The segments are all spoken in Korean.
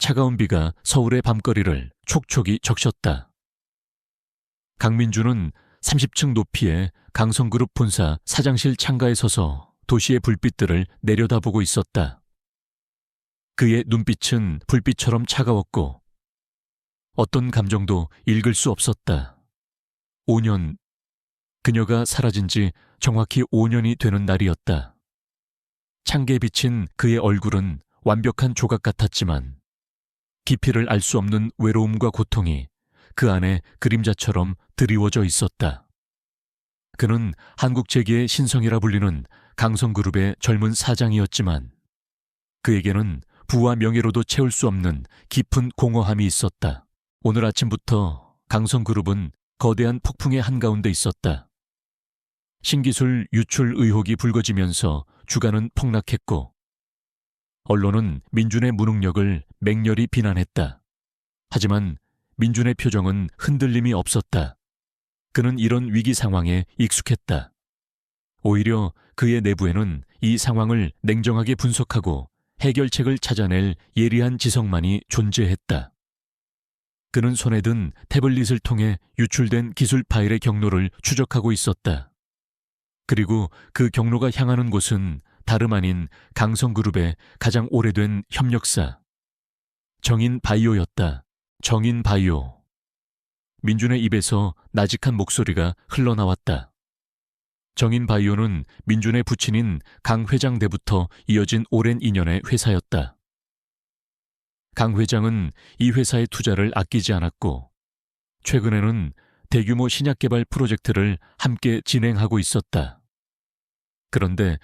차가운 비가 서울의 밤거리를 촉촉이 적셨다. 강민주는 30층 높이의 강성그룹 본사 사장실 창가에 서서 도시의 불빛들을 내려다보고 있었다. 그의 눈빛은 불빛처럼 차가웠고 어떤 감정도 읽을 수 없었다. 5년, 그녀가 사라진 지 정확히 5년이 되는 날이었다. 창계에 비친 그의 얼굴은 완벽한 조각 같았지만 깊이를 알 수 없는 외로움과 고통이 그 안에 그림자처럼 드리워져 있었다. 그는 한국 재계의 신성이라 불리는 강성그룹의 젊은 사장이었지만 그에게는 부와 명예로도 채울 수 없는 깊은 공허함이 있었다. 오늘 아침부터 강성그룹은 거대한 폭풍의 한가운데 있었다. 신기술 유출 의혹이 불거지면서 주가는 폭락했고 언론은 민준의 무능력을 맹렬히 비난했다. 하지만 민준의 표정은 흔들림이 없었다. 그는 이런 위기 상황에 익숙했다. 오히려 그의 내부에는 이 상황을 냉정하게 분석하고 해결책을 찾아낼 예리한 지성만이 존재했다. 그는 손에 든 태블릿을 통해 유출된 기술 파일의 경로를 추적하고 있었다. 그리고 그 경로가 향하는 곳은 다름 아닌 강성그룹의 가장 오래된 협력사 정인바이오였다. 정인바이오. 민준의 입에서 나직한 목소리가 흘러나왔다. 정인바이오는 민준의 부친인 강 회장 때부터 이어진 오랜 인연의 회사였다. 강 회장은 이 회사의 투자를 아끼지 않았고 최근에는 대규모 신약 개발 프로젝트를 함께 진행하고 있었다. 그런데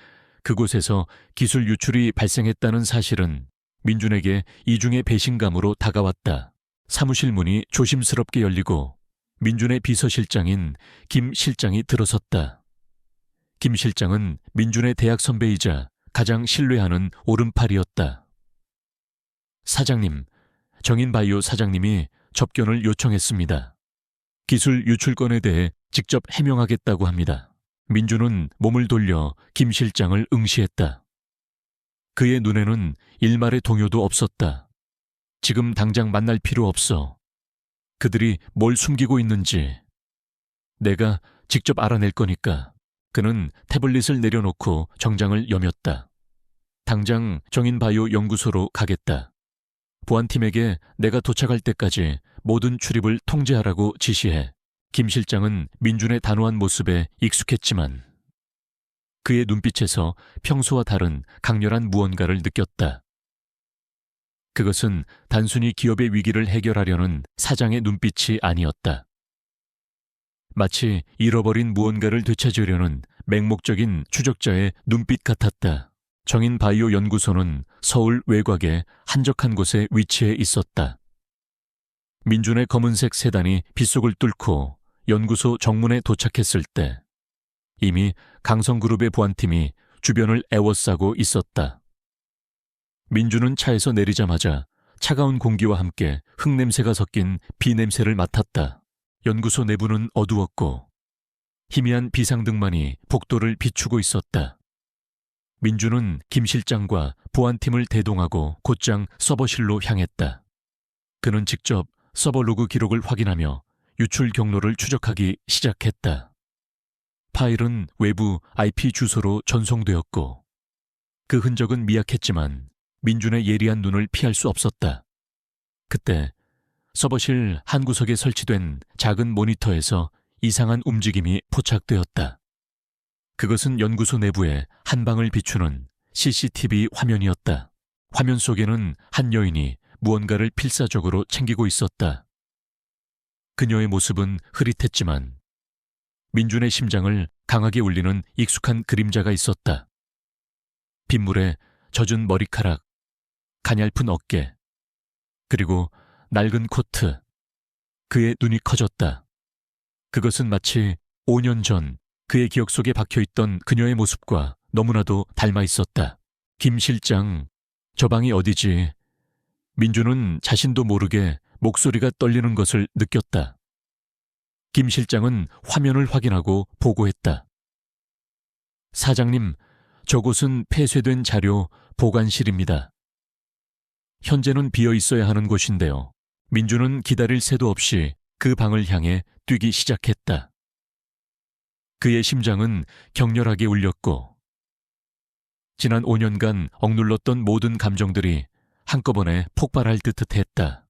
그곳에서 기술 유출이 발생했다는 사실은 민준에게 이중의 배신감으로 다가왔다. 사무실 문이 조심스럽게 열리고 민준의 비서실장인 김 실장이 들어섰다. 김 실장은 민준의 대학 선배이자 가장 신뢰하는 오른팔이었다. 사장님, 정인바이오 사장님이 접견을 요청했습니다. 기술 유출건에 대해 직접 해명하겠다고 합니다. 민준은 몸을 돌려 김 실장을 응시했다. 그의 눈에는 일말의 동요도 없었다. 지금 당장 만날 필요 없어. 그들이 뭘 숨기고 있는지 내가 직접 알아낼 거니까. 그는 태블릿을 내려놓고 정장을 여몄다. 당장 정인바이오 연구소로 가겠다. 보안팀에게 내가 도착할 때까지 모든 출입을 통제하라고 지시해. 김 실장은 민준의 단호한 모습에 익숙했지만 그의 눈빛에서 평소와 다른 강렬한 무언가를 느꼈다. 그것은 단순히 기업의 위기를 해결하려는 사장의 눈빛이 아니었다. 마치 잃어버린 무언가를 되찾으려는 맹목적인 추적자의 눈빛 같았다. 정인바이오 연구소는 서울 외곽의 한적한 곳에 위치해 있었다. 민준의 검은색 세단이 빗속을 뚫고 연구소 정문에 도착했을 때 이미 강성그룹의 보안팀이 주변을 에워싸고 있었다. 민준은 차에서 내리자마자 차가운 공기와 함께 흙냄새가 섞인 비냄새를 맡았다. 연구소 내부는 어두웠고 희미한 비상등만이 복도를 비추고 있었다. 민준은 김 실장과 보안팀을 대동하고 곧장 서버실로 향했다. 그는 직접 서버 로그 기록을 확인하며 유출 경로를 추적하기 시작했다. 파일은 외부 IP 주소로 전송되었고 그 흔적은 미약했지만 민준의 예리한 눈을 피할 수 없었다. 그때 서버실 한 구석에 설치된 작은 모니터에서 이상한 움직임이 포착되었다. 그것은 연구소 내부의 한 방을 비추는 CCTV 화면이었다. 화면 속에는 한 여인이 무언가를 필사적으로 챙기고 있었다. 그녀의 모습은 흐릿했지만 민준의 심장을 강하게 울리는 익숙한 그림자가 있었다. 빗물에 젖은 머리카락, 가냘픈 어깨, 그리고 낡은 코트. 그의 눈이 커졌다. 그것은 마치 5년 전 그의 기억 속에 박혀있던 그녀의 모습과 너무나도 닮아 있었다. 김 실장, 저 방이 어디지? 민준은 자신도 모르게 목소리가 떨리는 것을 느꼈다. 김 실장은 화면을 확인하고 보고했다. 사장님, 저곳은 폐쇄된 자료 보관실입니다. 현재는 비어 있어야 하는 곳인데요. 민주는 기다릴 새도 없이 그 방을 향해 뛰기 시작했다. 그의 심장은 격렬하게 울렸고 지난 5년간 억눌렀던 모든 감정들이 한꺼번에 폭발할 듯 했다.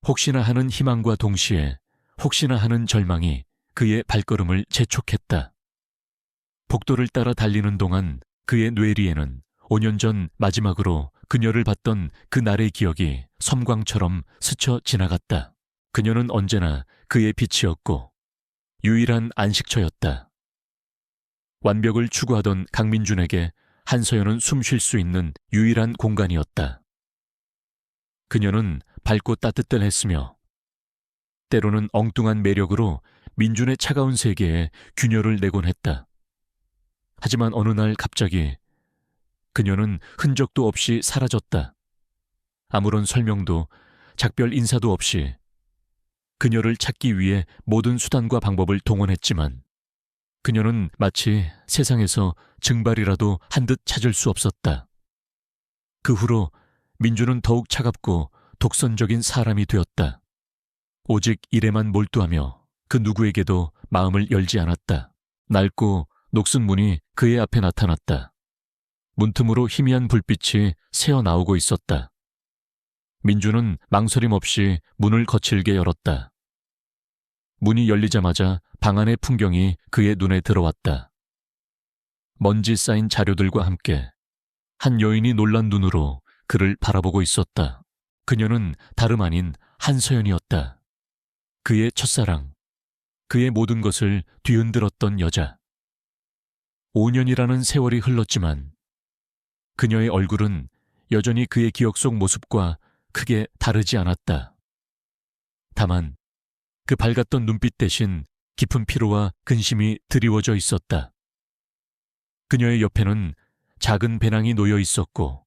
혹시나 하는 희망과 동시에 혹시나 하는 절망이 그의 발걸음을 재촉했다. 복도를 따라 달리는 동안 그의 뇌리에는 5년 전 마지막으로 그녀를 봤던 그 날의 기억이 섬광처럼 스쳐 지나갔다. 그녀는 언제나 그의 빛이었고 유일한 안식처였다. 완벽을 추구하던 강민준에게 한서연은 숨 쉴 수 있는 유일한 공간이었다. 그녀는 밝고 따뜻했으며 때로는 엉뚱한 매력으로 민준의 차가운 세계에 균열을 내곤 했다. 하지만 어느 날 갑자기 그녀는 흔적도 없이 사라졌다. 아무런 설명도 작별 인사도 없이 그녀를 찾기 위해 모든 수단과 방법을 동원했지만 그녀는 마치 세상에서 증발이라도 한 듯 찾을 수 없었다. 그 후로 민주는 더욱 차갑고 독선적인 사람이 되었다. 오직 일에만 몰두하며 그 누구에게도 마음을 열지 않았다. 낡고 녹슨 문이 그의 앞에 나타났다. 문틈으로 희미한 불빛이 새어나오고 있었다. 민주는 망설임 없이 문을 거칠게 열었다. 문이 열리자마자 방 안의 풍경이 그의 눈에 들어왔다. 먼지 쌓인 자료들과 함께 한 여인이 놀란 눈으로 그를 바라보고 있었다. 그녀는 다름 아닌 한서연이었다. 그의 첫사랑, 그의 모든 것을 뒤흔들었던 여자. 5년이라는 세월이 흘렀지만 그녀의 얼굴은 여전히 그의 기억 속 모습과 크게 다르지 않았다. 다만 그 밝았던 눈빛 대신 깊은 피로와 근심이 드리워져 있었다. 그녀의 옆에는 작은 배낭이 놓여 있었고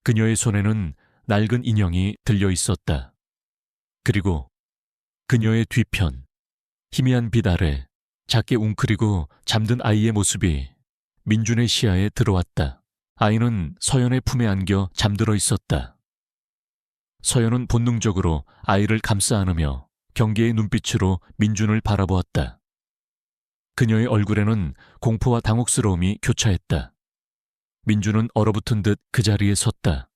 그녀의 손에는 낡은 인형이 들려 있었다. 그리고 그녀의 뒤편, 희미한 빛 아래 작게 웅크리고 잠든 아이의 모습이 민준의 시야에 들어왔다. 아이는 서연의 품에 안겨 잠들어 있었다. 서연은 본능적으로 아이를 감싸 안으며 경계의 눈빛으로 민준을 바라보았다. 그녀의 얼굴에는 공포와 당혹스러움이 교차했다. 민준은 얼어붙은 듯 그 자리에 섰다.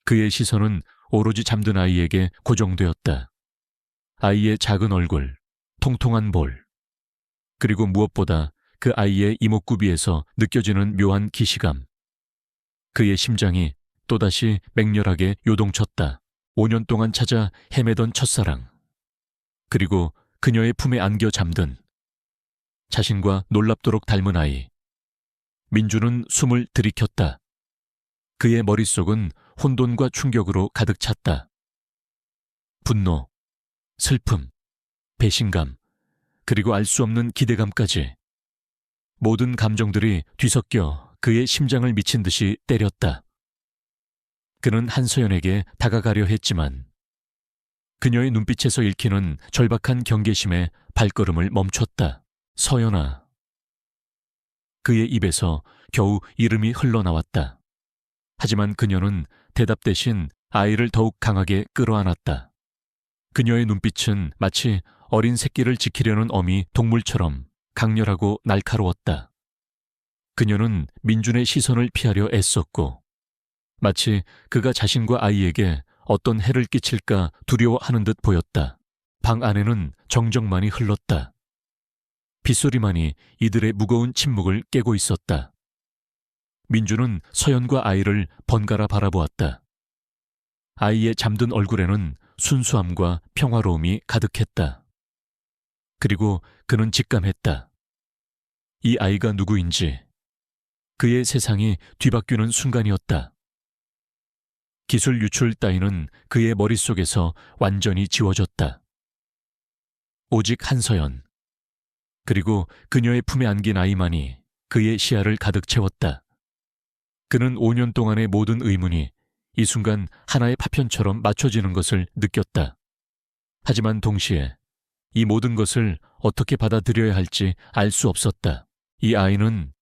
그의 시선은 오로지 잠든 아이에게 고정되었다. 아이의 작은 얼굴, 통통한 볼, 그리고 무엇보다 그 아이의 이목구비에서 느껴지는 묘한 기시감. 그의 심장이 또다시 맹렬하게 요동쳤다. 5년 동안 찾아 헤매던 첫사랑, 그리고 그녀의 품에 안겨 잠든 자신과 놀랍도록 닮은 아이. 민주는 숨을 들이켰다. 그의 머릿속은 혼돈과 충격으로 가득 찼다. 분노, 슬픔, 배신감, 그리고 알 수 없는 기대감까지. 모든 감정들이 뒤섞여 그의 심장을 미친 듯이 때렸다. 그는 한서연에게 다가가려 했지만 그녀의 눈빛에서 읽히는 절박한 경계심에 발걸음을 멈췄다. 서연아. 그의 입에서 겨우 이름이 흘러나왔다. 하지만 그녀는 대답 대신 아이를 더욱 강하게 끌어안았다. 그녀의 눈빛은 마치 어린 새끼를 지키려는 어미 동물처럼 강렬하고 날카로웠다. 그녀는 민준의 시선을 피하려 애썼고 마치 그가 자신과 아이에게 어떤 해를 끼칠까 두려워하는 듯 보였다. 방 안에는 정적만이 흘렀다. 빗소리만이 이들의 무거운 침묵을 깨고 있었다. 민주는 서연과 아이를 번갈아 바라보았다. 아이의 잠든 얼굴에는 순수함과 평화로움이 가득했다. 그리고 그는 직감했다. 이 아이가 누구인지. 그의 세상이 뒤바뀌는 순간이었다. 기술 유출 따위는 그의 머릿속에서 완전히 지워졌다. 오직 한서연, 그리고 그녀의 품에 안긴 아이만이 그의 시야를 가득 채웠다. 그는 5년 동안의 모든 의문이 이 순간 하나의 파편처럼 맞춰지는 것을 느꼈다. 하지만 동시에 이 모든 것을 어떻게 받아들여야 할지 알 수 없었다. 이 아이는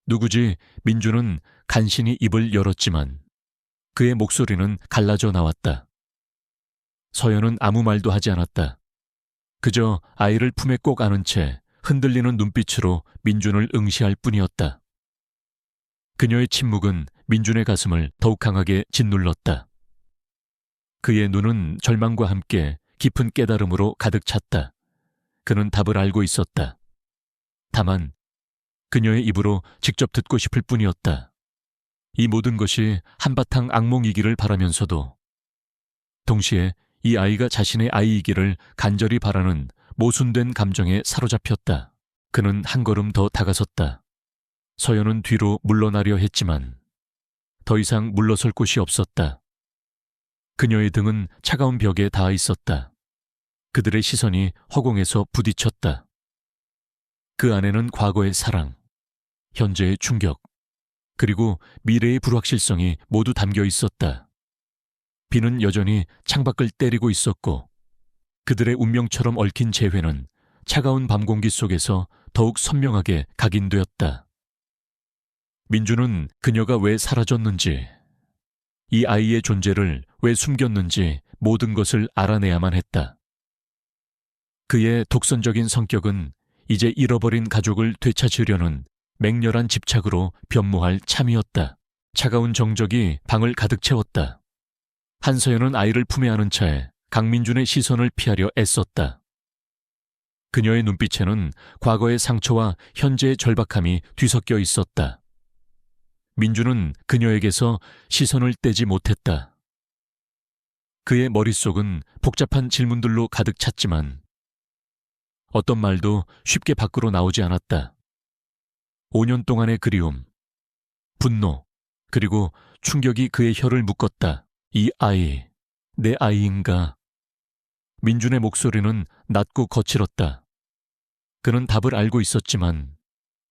누구지? 민주는 간신히 입을 열었지만 그의 목소리는 갈라져 나왔다. 서연은 아무 말도 하지 않았다. 그저 아이를 품에 꼭 안은 채 흔들리는 눈빛으로 민준을 응시할 뿐이었다. 그녀의 침묵은 민준의 가슴을 더욱 강하게 짓눌렀다. 그의 눈은 절망과 함께 깊은 깨달음으로 가득 찼다. 그는 답을 알고 있었다. 다만 그녀의 입으로 직접 듣고 싶을 뿐이었다. 이 모든 것이 한바탕 악몽이기를 바라면서도 동시에 이 아이가 자신의 아이이기를 간절히 바라는 모순된 감정에 사로잡혔다. 그는 한 걸음 더 다가섰다. 서연은 뒤로 물러나려 했지만 더 이상 물러설 곳이 없었다. 그녀의 등은 차가운 벽에 닿아 있었다. 그들의 시선이 허공에서 부딪혔다. 그 안에는 과거의 사랑, 현재의 충격, 그리고 미래의 불확실성이 모두 담겨 있었다. 비는 여전히 창밖을 때리고 있었고 그들의 운명처럼 얽힌 재회는 차가운 밤 공기 속에서 더욱 선명하게 각인되었다. 민주는 그녀가 왜 사라졌는지, 이 아이의 존재를 왜 숨겼는지 모든 것을 알아내야만 했다. 그의 독선적인 성격은 이제 잃어버린 가족을 되찾으려는 맹렬한 집착으로 변모할 참이었다. 차가운 정적이 방을 가득 채웠다. 한서연은 아이를 품에 안은 채 강민준의 시선을 피하려 애썼다. 그녀의 눈빛에는 과거의 상처와 현재의 절박함이 뒤섞여 있었다. 민준은 그녀에게서 시선을 떼지 못했다. 그의 머릿속은 복잡한 질문들로 가득 찼지만 어떤 말도 쉽게 밖으로 나오지 않았다. 5년 동안의 그리움, 분노, 그리고 충격이 그의 혀를 묶었다. 이 아이, 내 아이인가? 민준의 목소리는 낮고 거칠었다. 그는 답을 알고 있었지만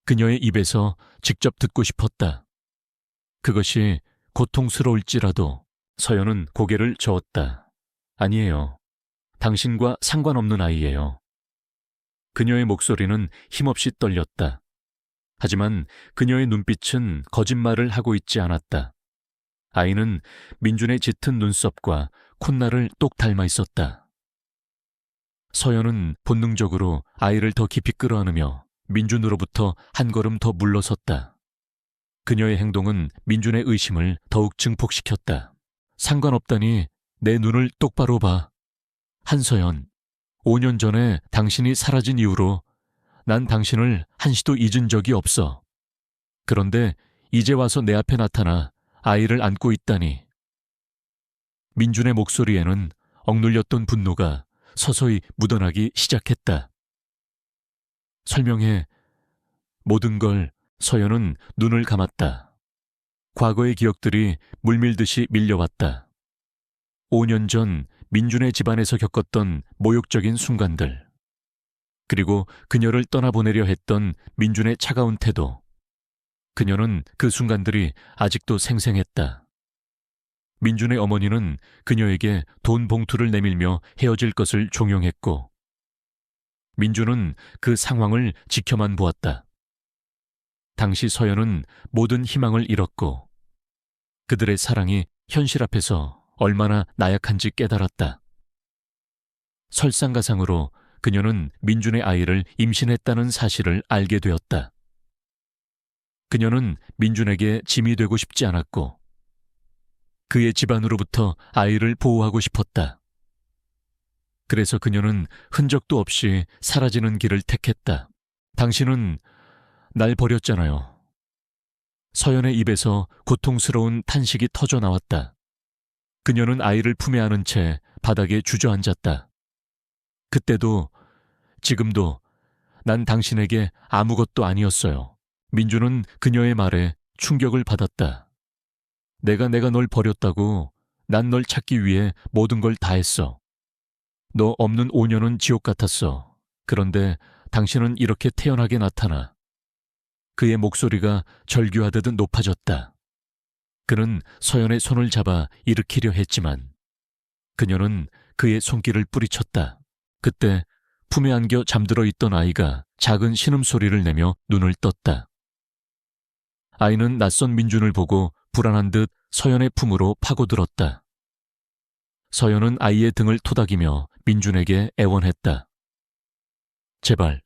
그녀의 입에서 직접 듣고 싶었다. 그것이 고통스러울지라도. 서연은 고개를 저었다. 아니에요. 당신과 상관없는 아이예요. 그녀의 목소리는 힘없이 떨렸다. 하지만 그녀의 눈빛은 거짓말을 하고 있지 않았다. 아이는 민준의 짙은 눈썹과 콧날을 똑 닮아 있었다. 서연은 본능적으로 아이를 더 깊이 끌어안으며 민준으로부터 한 걸음 더 물러섰다. 그녀의 행동은 민준의 의심을 더욱 증폭시켰다. 상관없다니 내 눈을 똑바로 봐. 한서연, 5년 전에 당신이 사라진 이후로 난 당신을 한시도 잊은 적이 없어. 그런데 이제 와서 내 앞에 나타나 아이를 안고 있다니. 민준의 목소리에는 억눌렸던 분노가 서서히 묻어나기 시작했다. 설명해. 모든 걸. 서연은 눈을 감았다. 과거의 기억들이 물밀듯이 밀려왔다. 5년 전 민준의 집안에서 겪었던 모욕적인 순간들, 그리고 그녀를 떠나보내려 했던 민준의 차가운 태도. 그녀는 그 순간들이 아직도 생생했다. 민준의 어머니는 그녀에게 돈 봉투를 내밀며 헤어질 것을 종용했고 민준은 그 상황을 지켜만 보았다. 당시 서연은 모든 희망을 잃었고 그들의 사랑이 현실 앞에서 얼마나 나약한지 깨달았다. 설상가상으로 그녀는 민준의 아이를 임신했다는 사실을 알게 되었다. 그녀는 민준에게 짐이 되고 싶지 않았고 그의 집안으로부터 아이를 보호하고 싶었다. 그래서 그녀는 흔적도 없이 사라지는 길을 택했다. 당신은 날 버렸잖아요. 서연의 입에서 고통스러운 탄식이 터져 나왔다. 그녀는 아이를 품에 안은 채 바닥에 주저앉았다. 그때도, 지금도 난 당신에게 아무것도 아니었어요. 민준은 그녀의 말에 충격을 받았다. 내가 널 버렸다고. 난 널 찾기 위해 모든 걸 다 했어. 너 없는 5년은 지옥 같았어. 그런데 당신은 이렇게 태연하게 나타나. 그의 목소리가 절규하듯 높아졌다. 그는 서연의 손을 잡아 일으키려 했지만 그녀는 그의 손길을 뿌리쳤다. 그때 품에 안겨 잠들어 있던 아이가 작은 신음소리를 내며 눈을 떴다. 아이는 낯선 민준을 보고 불안한 듯 서연의 품으로 파고들었다. 서연은 아이의 등을 토닥이며 민준에게 애원했다. 제발,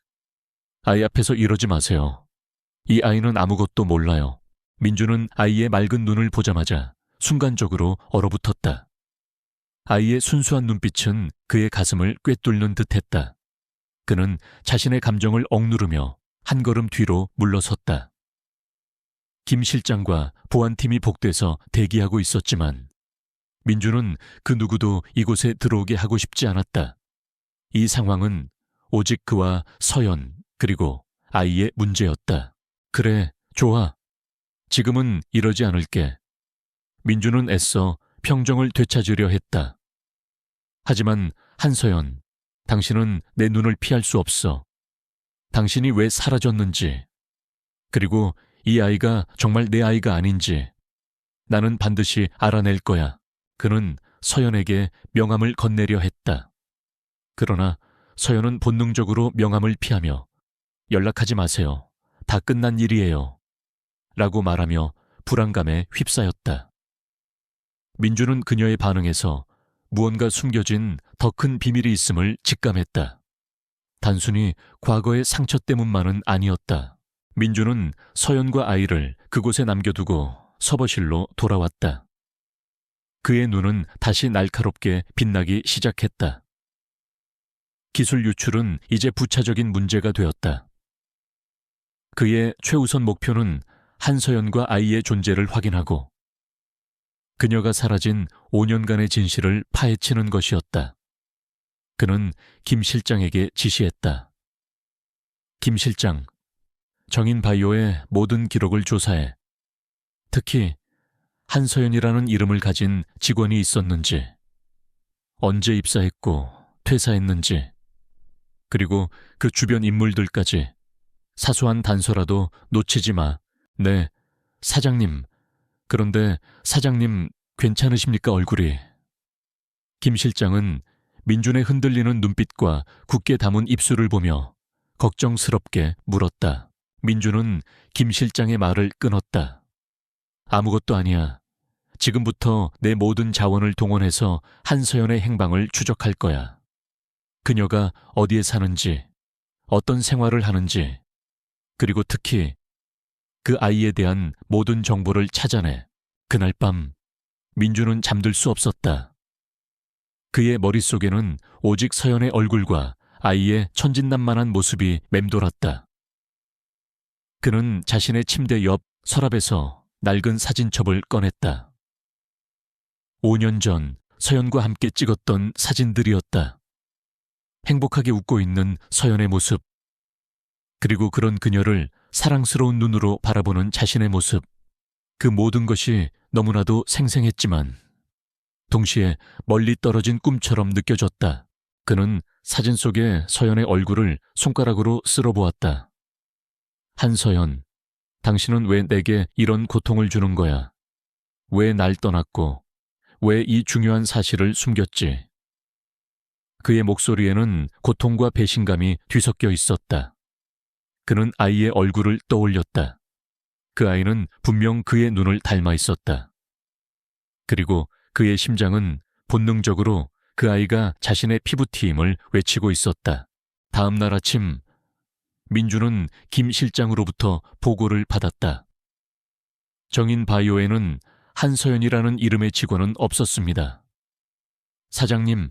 아이 앞에서 이러지 마세요. 이 아이는 아무것도 몰라요. 민준은 아이의 맑은 눈을 보자마자 순간적으로 얼어붙었다. 아이의 순수한 눈빛은 그의 가슴을 꿰뚫는 듯했다. 그는 자신의 감정을 억누르며 한 걸음 뒤로 물러섰다. 김 실장과 보안팀이 복돼서 대기하고 있었지만 민준은 그 누구도 이곳에 들어오게 하고 싶지 않았다. 이 상황은 오직 그와 서연 그리고 아이의 문제였다. 그래, 좋아. 지금은 이러지 않을게. 민준은 애써 평정을 되찾으려 했다. 하지만 한서연, 당신은 내 눈을 피할 수 없어. 당신이 왜 사라졌는지, 그리고 이 아이가 정말 내 아이가 아닌지 나는 반드시 알아낼 거야. 그는 서연에게 명함을 건네려 했다. 그러나 서연은 본능적으로 명함을 피하며 연락하지 마세요. 다 끝난 일이에요. 라고 말하며 불안감에 휩싸였다. 민주는 그녀의 반응에서 무언가 숨겨진 더 큰 비밀이 있음을 직감했다. 단순히 과거의 상처 때문만은 아니었다. 민주는 서연과 아이를 그곳에 남겨두고 서버실로 돌아왔다. 그의 눈은 다시 날카롭게 빛나기 시작했다. 기술 유출은 이제 부차적인 문제가 되었다. 그의 최우선 목표는 한서연과 아이의 존재를 확인하고 그녀가 사라진 5년간의 진실을 파헤치는 것이었다. 그는 김 실장에게 지시했다. 김 실장, 정인바이오의 모든 기록을 조사해. 특히 한서연이라는 이름을 가진 직원이 있었는지, 언제 입사했고 퇴사했는지, 그리고 그 주변 인물들까지 사소한 단서라도 놓치지 마. 네, 사장님. 그런데 사장님 괜찮으십니까, 얼굴이? 김 실장은 민준의 흔들리는 눈빛과 굳게 담은 입술을 보며 걱정스럽게 물었다. 민준은 김 실장의 말을 끊었다. 아무것도 아니야. 지금부터 내 모든 자원을 동원해서 한서연의 행방을 추적할 거야. 그녀가 어디에 사는지, 어떤 생활을 하는지, 그리고 특히 그 아이에 대한 모든 정보를 찾아내. 그날 밤 민준은 잠들 수 없었다. 그의 머릿속에는 오직 서연의 얼굴과 아이의 천진난만한 모습이 맴돌았다. 그는 자신의 침대 옆 서랍에서 낡은 사진첩을 꺼냈다. 5년 전 서연과 함께 찍었던 사진들이었다. 행복하게 웃고 있는 서연의 모습, 그리고 그런 그녀를 사랑스러운 눈으로 바라보는 자신의 모습, 그 모든 것이 너무나도 생생했지만 동시에 멀리 떨어진 꿈처럼 느껴졌다. 그는 사진 속의 서연의 얼굴을 손가락으로 쓸어보았다. 한서연, 당신은 왜 내게 이런 고통을 주는 거야? 왜 날 떠났고 왜 이 중요한 사실을 숨겼지? 그의 목소리에는 고통과 배신감이 뒤섞여 있었다. 그는 아이의 얼굴을 떠올렸다. 그 아이는 분명 그의 눈을 닮아 있었다. 그리고 그의 심장은 본능적으로 그 아이가 자신의 피부티임을 외치고 있었다. 다음 날 아침, 민주는 김 실장으로부터 보고를 받았다. 정인바이오에는 한서연이라는 이름의 직원은 없었습니다. 사장님,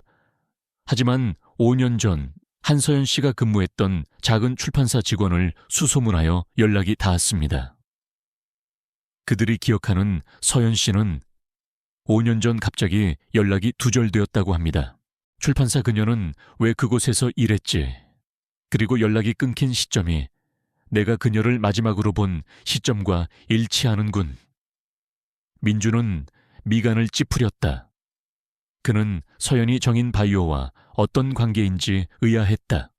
하지만 5년 전 한서연 씨가 근무했던 작은 출판사 직원을 수소문하여 연락이 닿았습니다. 그들이 기억하는 서연 씨는 5년 전 갑자기 연락이 두절되었다고 합니다. 출판사 그녀는 왜 그곳에서 일했지? 그리고 연락이 끊긴 시점이 내가 그녀를 마지막으로 본 시점과 일치하는군. 민주는 미간을 찌푸렸다. 그는 서연이 정인바이오와 어떤 관계인지 의아했다.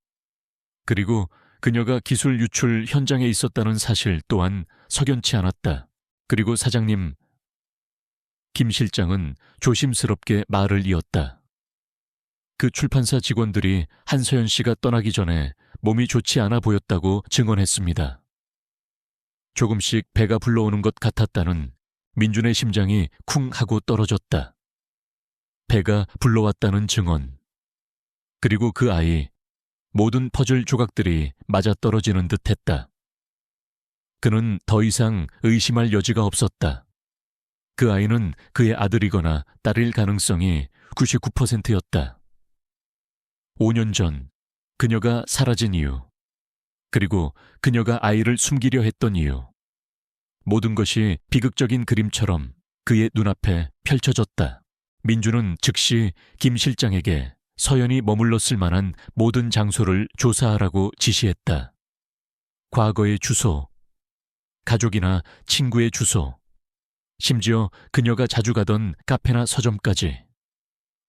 그리고 그녀가 기술 유출 현장에 있었다는 사실 또한 석연치 않았다. 그리고 사장님, 김 실장은 조심스럽게 말을 이었다. 그 출판사 직원들이 한서연 씨가 떠나기 전에 몸이 좋지 않아 보였다고 증언했습니다. 조금씩 배가 불러오는 것 같았다는 민준의 심장이 쿵 하고 떨어졌다. 배가 불러왔다는 증언. 그리고 그 아이, 모든 퍼즐 조각들이 맞아떨어지는 듯했다. 그는 더 이상 의심할 여지가 없었다. 그 아이는 그의 아들이거나 딸일 가능성이 99%였다. 5년 전 그녀가 사라진 이유, 그리고 그녀가 아이를 숨기려 했던 이유, 모든 것이 비극적인 그림처럼 그의 눈앞에 펼쳐졌다. 민주는 즉시 김 실장에게 서연이 머물렀을 만한 모든 장소를 조사하라고 지시했다. 과거의 주소, 가족이나 친구의 주소, 심지어 그녀가 자주 가던 카페나 서점까지.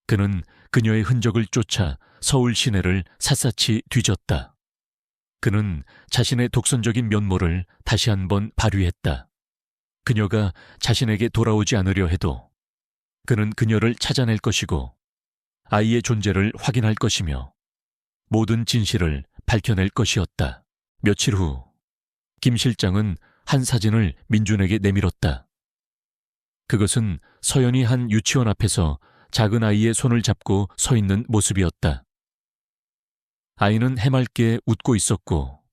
그는 그녀의 흔적을 쫓아 서울 시내를 샅샅이 뒤졌다. 그는 자신의 독선적인 면모를 다시 한번 발휘했다. 그녀가 자신에게 돌아오지 않으려 해도 그는 그녀를 찾아낼 것이고 아이의 존재를 확인할 것이며 모든 진실을 밝혀낼 것이었다. 며칠 후 김 실장은 한 사진을 민준에게 내밀었다. 그것은 서연이 한 유치원 앞에서 작은 아이의 손을 잡고 서 있는 모습이었다. 아이는 해맑게 웃고 있었고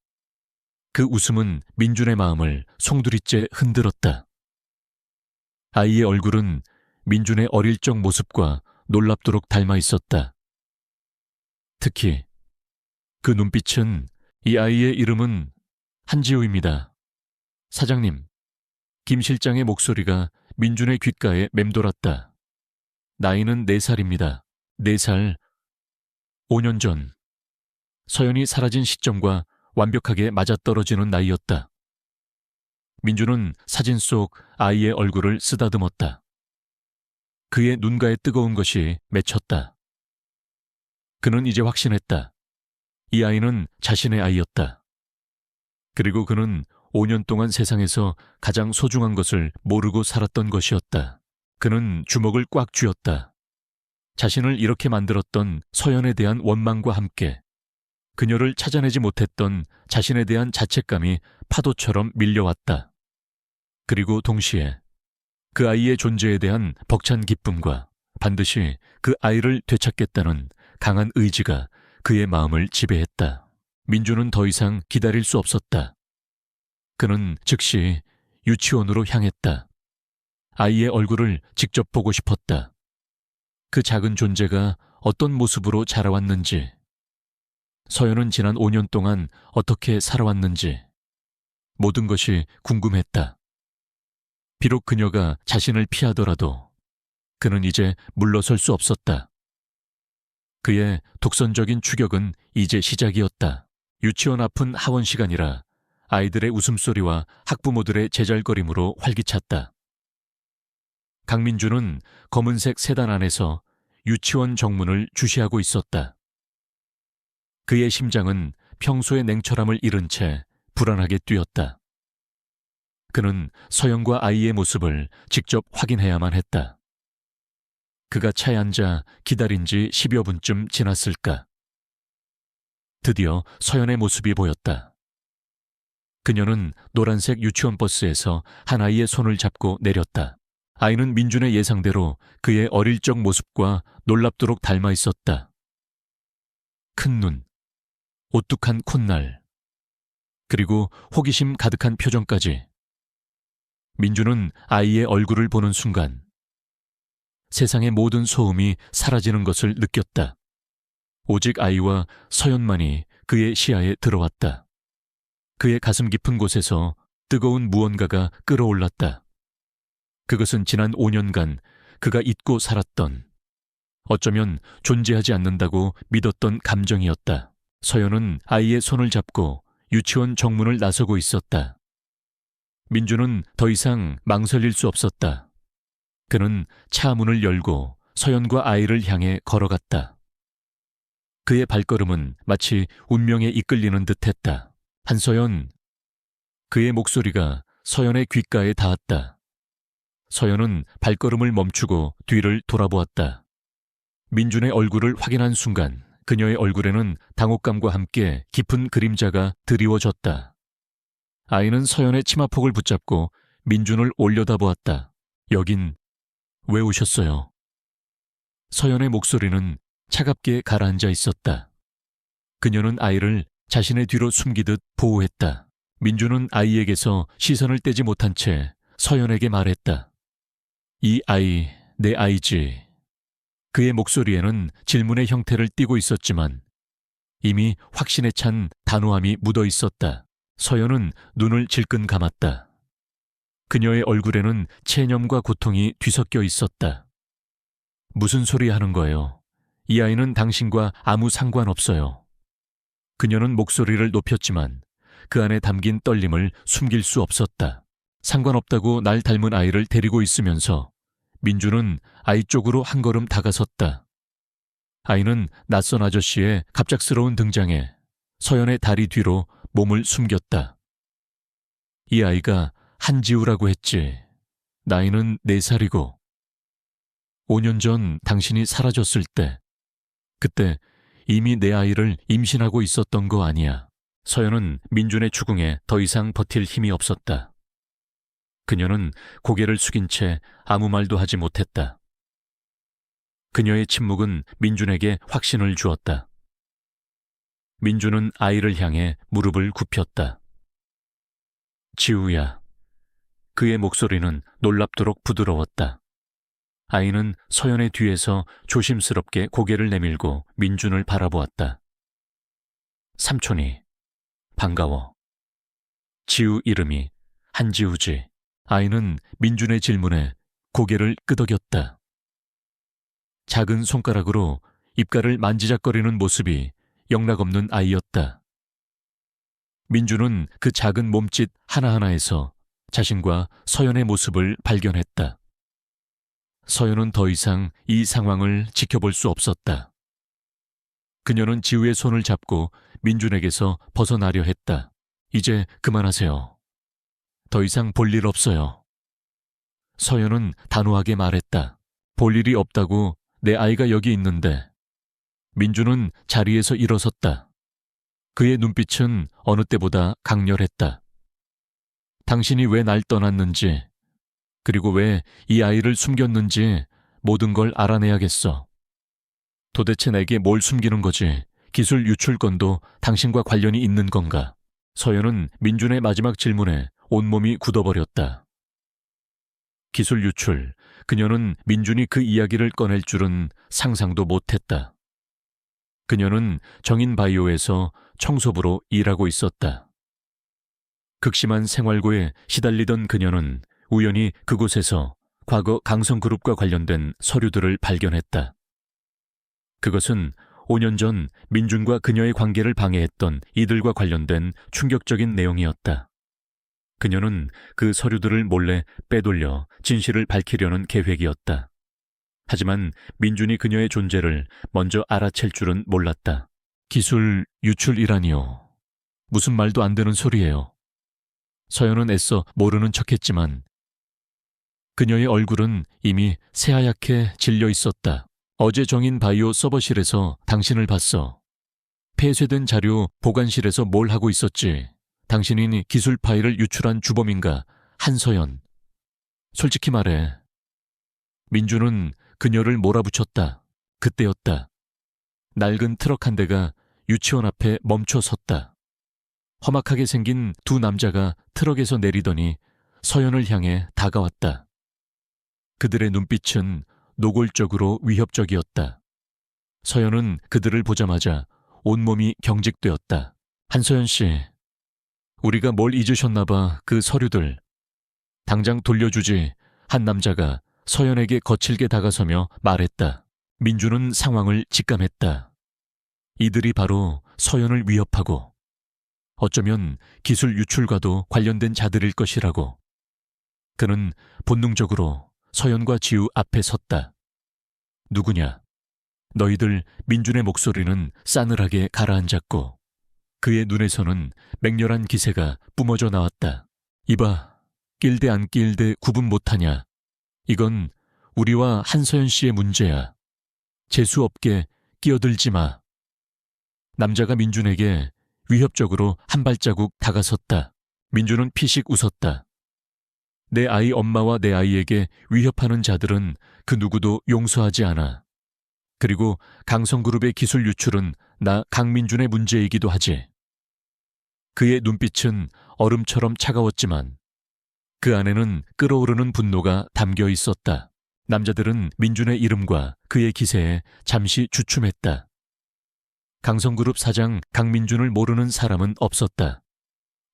그 웃음은 민준의 마음을 송두리째 흔들었다. 아이의 얼굴은 민준의 어릴 적 모습과 놀랍도록 닮아 있었다. 특히 그 눈빛은, 이 아이의 이름은 한지우입니다. 사장님, 김 실장의 목소리가 민준의 귓가에 맴돌았다. 나이는 4살입니다. 4살. 5년 전 서연이 사라진 시점과 완벽하게 맞아떨어지는 나이였다. 민준은 사진 속 아이의 얼굴을 쓰다듬었다. 그의 눈가에 뜨거운 것이 맺혔다. 그는 이제 확신했다. 이 아이는 자신의 아이였다. 그리고 그는 5년 동안 세상에서 가장 소중한 것을 모르고 살았던 것이었다. 그는 주먹을 꽉 쥐었다. 자신을 이렇게 만들었던 서연에 대한 원망과 함께 그녀를 찾아내지 못했던 자신에 대한 자책감이 파도처럼 밀려왔다. 그리고 동시에 그 아이의 존재에 대한 벅찬 기쁨과 반드시 그 아이를 되찾겠다는 강한 의지가 그의 마음을 지배했다. 민주는 더 이상 기다릴 수 없었다. 그는 즉시 유치원으로 향했다. 아이의 얼굴을 직접 보고 싶었다. 그 작은 존재가 어떤 모습으로 자라왔는지, 서연은 지난 5년 동안 어떻게 살아왔는지, 모든 것이 궁금했다. 비록 그녀가 자신을 피하더라도 그는 이제 물러설 수 없었다. 그의 독선적인 추격은 이제 시작이었다. 유치원 앞은 하원 시간이라 아이들의 웃음소리와 학부모들의 제잘거림으로 활기찼다. 강민주는 검은색 세단 안에서 유치원 정문을 주시하고 있었다. 그의 심장은 평소의 냉철함을 잃은 채 불안하게 뛰었다. 그는 서연과 아이의 모습을 직접 확인해야만 했다. 그가 차에 앉아 기다린 지 10여 분쯤 지났을까. 드디어 서연의 모습이 보였다. 그녀는 노란색 유치원 버스에서 한 아이의 손을 잡고 내렸다. 아이는 민준의 예상대로 그의 어릴 적 모습과 놀랍도록 닮아 있었다. 큰 눈, 오뚝한 콧날, 그리고 호기심 가득한 표정까지. 민준은 아이의 얼굴을 보는 순간 세상의 모든 소음이 사라지는 것을 느꼈다. 오직 아이와 서연만이 그의 시야에 들어왔다. 그의 가슴 깊은 곳에서 뜨거운 무언가가 끓어올랐다. 그것은 지난 5년간 그가 잊고 살았던, 어쩌면 존재하지 않는다고 믿었던 감정이었다. 서연은 아이의 손을 잡고 유치원 정문을 나서고 있었다. 민주는 더 이상 망설일 수 없었다. 그는 차 문을 열고 서연과 아이를 향해 걸어갔다. 그의 발걸음은 마치 운명에 이끌리는 듯했다. 한서연, 그의 목소리가 서연의 귓가에 닿았다. 서연은 발걸음을 멈추고 뒤를 돌아보았다. 민준의 얼굴을 확인한 순간 그녀의 얼굴에는 당혹감과 함께 깊은 그림자가 드리워졌다. 아이는 서연의 치마폭을 붙잡고 민준을 올려다보았다. 여긴 왜 오셨어요? 서연의 목소리는 차갑게 가라앉아 있었다. 그녀는 아이를 자신의 뒤로 숨기듯 보호했다. 민주는 아이에게서 시선을 떼지 못한 채 서연에게 말했다. 이 아이, 내 아이지. 그의 목소리에는 질문의 형태를 띠고 있었지만 이미 확신에 찬 단호함이 묻어 있었다. 서연은 눈을 질끈 감았다. 그녀의 얼굴에는 체념과 고통이 뒤섞여 있었다. 무슨 소리 하는 거예요? 이 아이는 당신과 아무 상관없어요. 그녀는 목소리를 높였지만 그 안에 담긴 떨림을 숨길 수 없었다. 상관없다고 날 닮은 아이를 데리고 있으면서 민주는 아이 쪽으로 한 걸음 다가섰다. 아이는 낯선 아저씨의 갑작스러운 등장에 서연의 다리 뒤로 몸을 숨겼다. 이 아이가 한지우라고 했지. 나이는 4살이고 5년 전 당신이 사라졌을 때 그때 이미 내 아이를 임신하고 있었던 거 아니야. 서연은 민준의 추궁에 더 이상 버틸 힘이 없었다. 그녀는 고개를 숙인 채 아무 말도 하지 못했다. 그녀의 침묵은 민준에게 확신을 주었다. 민준은 아이를 향해 무릎을 굽혔다. 지우야. 그의 목소리는 놀랍도록 부드러웠다. 아이는 서연의 뒤에서 조심스럽게 고개를 내밀고 민준을 바라보았다. 삼촌이 반가워. 지우 이름이 한지우지. 아이는 민준의 질문에 고개를 끄덕였다. 작은 손가락으로 입가를 만지작거리는 모습이 영락없는 아이였다. 민준은 그 작은 몸짓 하나하나에서 자신과 서연의 모습을 발견했다. 서연은 더 이상 이 상황을 지켜볼 수 없었다. 그녀는 지우의 손을 잡고 민준에게서 벗어나려 했다. 이제 그만하세요. 더 이상 볼 일 없어요. 서연은 단호하게 말했다. 볼 일이 없다고 내 아이가 여기 있는데. 민준은 자리에서 일어섰다. 그의 눈빛은 어느 때보다 강렬했다. 당신이 왜 날 떠났는지, 그리고 왜 이 아이를 숨겼는지 모든 걸 알아내야겠어. 도대체 내게 뭘 숨기는 거지? 기술 유출 건도 당신과 관련이 있는 건가? 서연은 민준의 마지막 질문에 온몸이 굳어버렸다. 기술 유출, 그녀는 민준이 그 이야기를 꺼낼 줄은 상상도 못했다. 그녀는 정인바이오에서 청소부로 일하고 있었다. 극심한 생활고에 시달리던 그녀는 우연히 그곳에서 과거 강성그룹과 관련된 서류들을 발견했다. 그것은 5년 전 민준과 그녀의 관계를 방해했던 이들과 관련된 충격적인 내용이었다. 그녀는 그 서류들을 몰래 빼돌려 진실을 밝히려는 계획이었다. 하지만 민준이 그녀의 존재를 먼저 알아챌 줄은 몰랐다. 기술 유출이라니요. 무슨 말도 안 되는 소리예요. 서연은 애써 모르는 척했지만 그녀의 얼굴은 이미 새하얗게 질려 있었다. 어제 정인바이오 서버실에서 당신을 봤어. 폐쇄된 자료 보관실에서 뭘 하고 있었지? 당신이 기술 파일을 유출한 주범인가? 한서연. 솔직히 말해. 민준은 그녀를 몰아붙였다. 그때였다. 낡은 트럭 한 대가 유치원 앞에 멈춰 섰다. 험악하게 생긴 두 남자가 트럭에서 내리더니 서연을 향해 다가왔다. 그들의 눈빛은 노골적으로 위협적이었다. 서연은 그들을 보자마자 온몸이 경직되었다. 한서연 씨, 우리가 뭘 잊으셨나 봐. 그 서류들. 당장 돌려주지. 한 남자가 서연에게 거칠게 다가서며 말했다. 민주는 상황을 직감했다. 이들이 바로 서연을 위협하고 어쩌면 기술 유출과도 관련된 자들일 것이라고. 그는 본능적으로 서연과 지우 앞에 섰다. 누구냐? 너희들. 민준의 목소리는 싸늘하게 가라앉았고 그의 눈에서는 맹렬한 기세가 뿜어져 나왔다. 이봐, 낄대 안 낄대 구분 못하냐? 이건 우리와 한서연 씨의 문제야. 재수없게 끼어들지 마. 남자가 민준에게 위협적으로 한 발자국 다가섰다. 민준은 피식 웃었다. 내 아이 엄마와 내 아이에게 위협하는 자들은 그 누구도 용서하지 않아. 그리고 강성그룹의 기술 유출은 나 강민준의 문제이기도 하지. 그의 눈빛은 얼음처럼 차가웠지만 그 안에는 끓어오르는 분노가 담겨 있었다. 남자들은 민준의 이름과 그의 기세에 잠시 주춤했다. 강성그룹 사장 강민준을 모르는 사람은 없었다.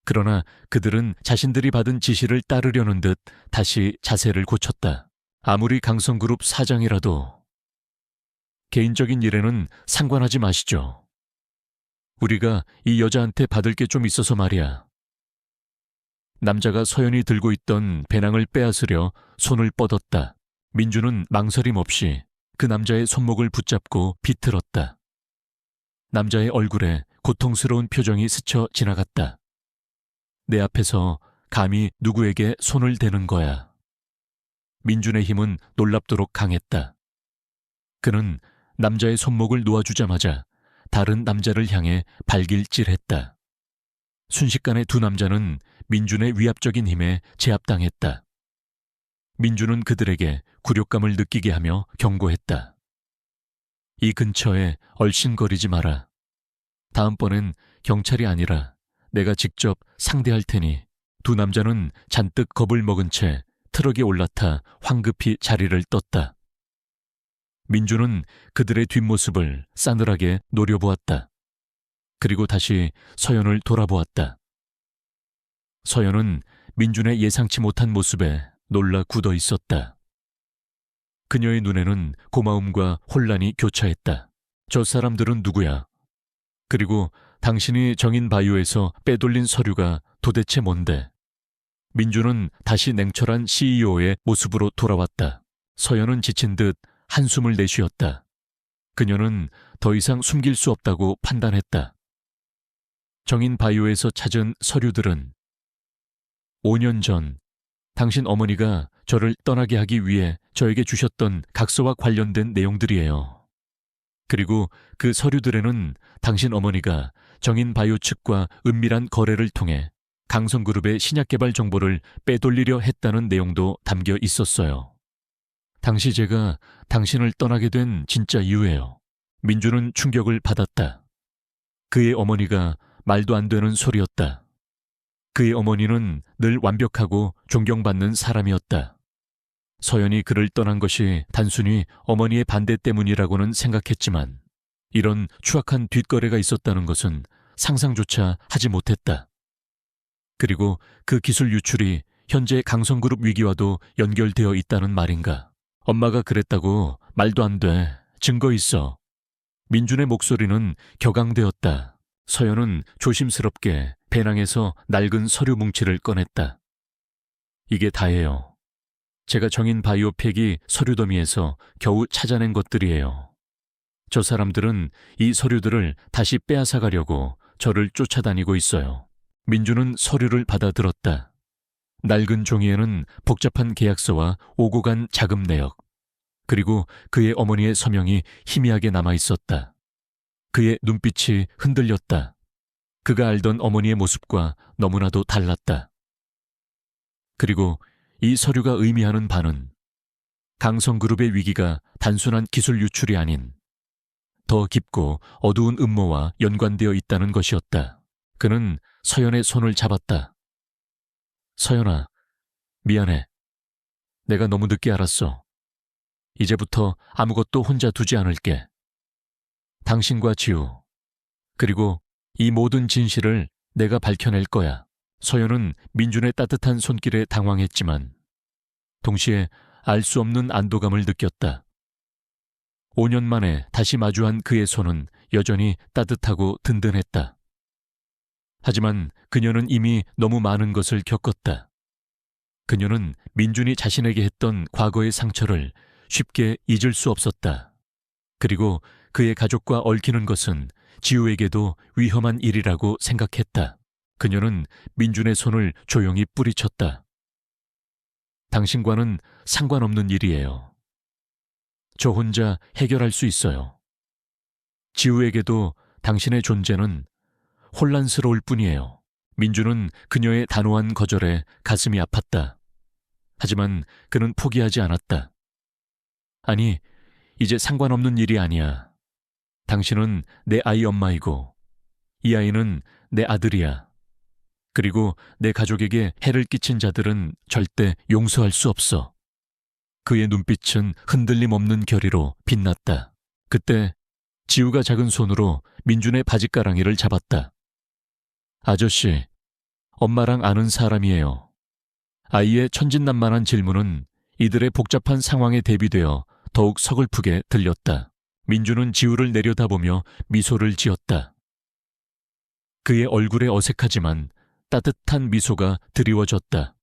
그러나 그들은 자신들이 받은 지시를 따르려는 듯 다시 자세를 고쳤다. 아무리 강성그룹 사장이라도 개인적인 일에는 상관하지 마시죠. 우리가 이 여자한테 받을 게 좀 있어서 말이야. 남자가 서연이 들고 있던 배낭을 빼앗으려 손을 뻗었다. 민주는 망설임 없이 그 남자의 손목을 붙잡고 비틀었다. 남자의 얼굴에 고통스러운 표정이 스쳐 지나갔다. 내 앞에서 감히 누구에게 손을 대는 거야. 민준의 힘은 놀랍도록 강했다. 그는 남자의 손목을 놓아주자마자 다른 남자를 향해 발길질했다. 순식간에 두 남자는 민준의 위압적인 힘에 제압당했다. 민준은 그들에게 굴욕감을 느끼게 하며 경고했다. 이 근처에 얼씬거리지 마라. 다음번엔 경찰이 아니라 내가 직접 상대할 테니. 두 남자는 잔뜩 겁을 먹은 채 트럭에 올라타 황급히 자리를 떴다. 민준은 그들의 뒷모습을 싸늘하게 노려보았다. 그리고 다시 서연을 돌아보았다. 서연은 민준의 예상치 못한 모습에 놀라 굳어 있었다. 그녀의 눈에는 고마움과 혼란이 교차했다. 저 사람들은 누구야? 그리고 당신이 정인 바이오에서 빼돌린 서류가 도대체 뭔데? 민준은 다시 냉철한 CEO의 모습으로 돌아왔다. 서연은 지친 듯 한숨을 내쉬었다. 그녀는 더 이상 숨길 수 없다고 판단했다. 정인 바이오에서 찾은 서류들은 5년 전 당신 어머니가 저를 떠나게 하기 위해 저에게 주셨던 각서와 관련된 내용들이에요. 그리고 그 서류들에는 당신 어머니가 정인 바이오 측과 은밀한 거래를 통해 강성그룹의 신약 개발 정보를 빼돌리려 했다는 내용도 담겨 있었어요. 당시 제가 당신을 떠나게 된 진짜 이유예요. 민주는 충격을 받았다. 그의 어머니가 말도 안 되는 소리였다. 그의 어머니는 늘 완벽하고 존경받는 사람이었다. 서연이 그를 떠난 것이 단순히 어머니의 반대 때문이라고는 생각했지만 이런 추악한 뒷거래가 있었다는 것은 상상조차 하지 못했다. 그리고 그 기술 유출이 현재 강성그룹 위기와도 연결되어 있다는 말인가. 엄마가 그랬다고 말도 안 돼. 증거 있어. 민준의 목소리는 격앙되었다. 서연은 조심스럽게 배낭에서 낡은 서류 뭉치를 꺼냈다. 이게 다예요. 제가 정인 바이오 폐기 서류 더미에서 겨우 찾아낸 것들이에요. 저 사람들은 이 서류들을 다시 빼앗아 가려고 저를 쫓아다니고 있어요. 민주는 서류를 받아들었다. 낡은 종이에는 복잡한 계약서와 오고 간 자금 내역, 그리고 그의 어머니의 서명이 희미하게 남아 있었다. 그의 눈빛이 흔들렸다. 그가 알던 어머니의 모습과 너무나도 달랐다. 그리고 이 서류가 의미하는 바는 강성그룹의 위기가 단순한 기술 유출이 아닌 더 깊고 어두운 음모와 연관되어 있다는 것이었다. 그는 서연의 손을 잡았다. 서연아, 미안해. 내가 너무 늦게 알았어. 이제부터 아무것도 혼자 두지 않을게. 당신과 지우, 그리고 이 모든 진실을 내가 밝혀낼 거야. 서연은 민준의 따뜻한 손길에 당황했지만 동시에 알 수 없는 안도감을 느꼈다. 5년 만에 다시 마주한 그의 손은 여전히 따뜻하고 든든했다. 하지만 그녀는 이미 너무 많은 것을 겪었다. 그녀는 민준이 자신에게 했던 과거의 상처를 쉽게 잊을 수 없었다. 그리고 그의 가족과 얽히는 것은 지우에게도 위험한 일이라고 생각했다. 그녀는 민준의 손을 조용히 뿌리쳤다. 당신과는 상관없는 일이에요. 저 혼자 해결할 수 있어요. 지우에게도 당신의 존재는 혼란스러울 뿐이에요. 민준은 그녀의 단호한 거절에 가슴이 아팠다. 하지만 그는 포기하지 않았다. 아니, 이제 상관없는 일이 아니야. 당신은 내 아이 엄마이고 이 아이는 내 아들이야. 그리고 내 가족에게 해를 끼친 자들은 절대 용서할 수 없어. 그의 눈빛은 흔들림 없는 결의로 빛났다. 그때 지우가 작은 손으로 민준의 바지가랑이를 잡았다. 아저씨, 엄마랑 아는 사람이에요. 아이의 천진난만한 질문은 이들의 복잡한 상황에 대비되어 더욱 서글프게 들렸다. 민준은 지우를 내려다보며 미소를 지었다. 그의 얼굴에 어색하지만 따뜻한 미소가 드리워졌다.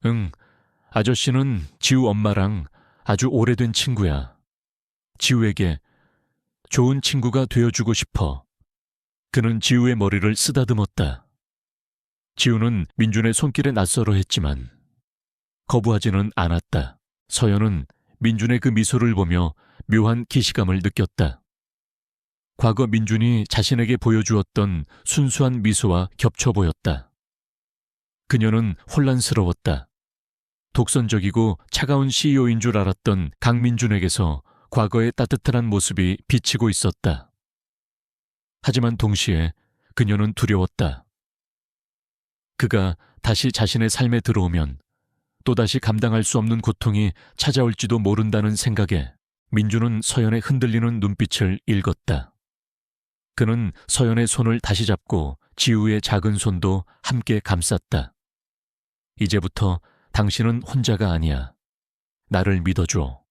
응, 아저씨는 지우 엄마랑 아주 오래된 친구야. 지우에게 좋은 친구가 되어주고 싶어. 그는 지우의 머리를 쓰다듬었다. 지우는 민준의 손길에 낯설어 했지만 거부하지는 않았다. 서연은 민준의 그 미소를 보며 묘한 기시감을 느꼈다. 과거 민준이 자신에게 보여주었던 순수한 미소와 겹쳐 보였다. 그녀는 혼란스러웠다. 독선적이고 차가운 CEO인 줄 알았던 강민준에게서 과거의 따뜻한 모습이 비치고 있었다. 하지만 동시에 그녀는 두려웠다. 그가 다시 자신의 삶에 들어오면 또다시 감당할 수 없는 고통이 찾아올지도 모른다는 생각에 민준은 서연의 흔들리는 눈빛을 읽었다. 그는 서연의 손을 다시 잡고 지우의 작은 손도 함께 감쌌다. 이제부터 당신은 혼자가 아니야. 나를 믿어줘.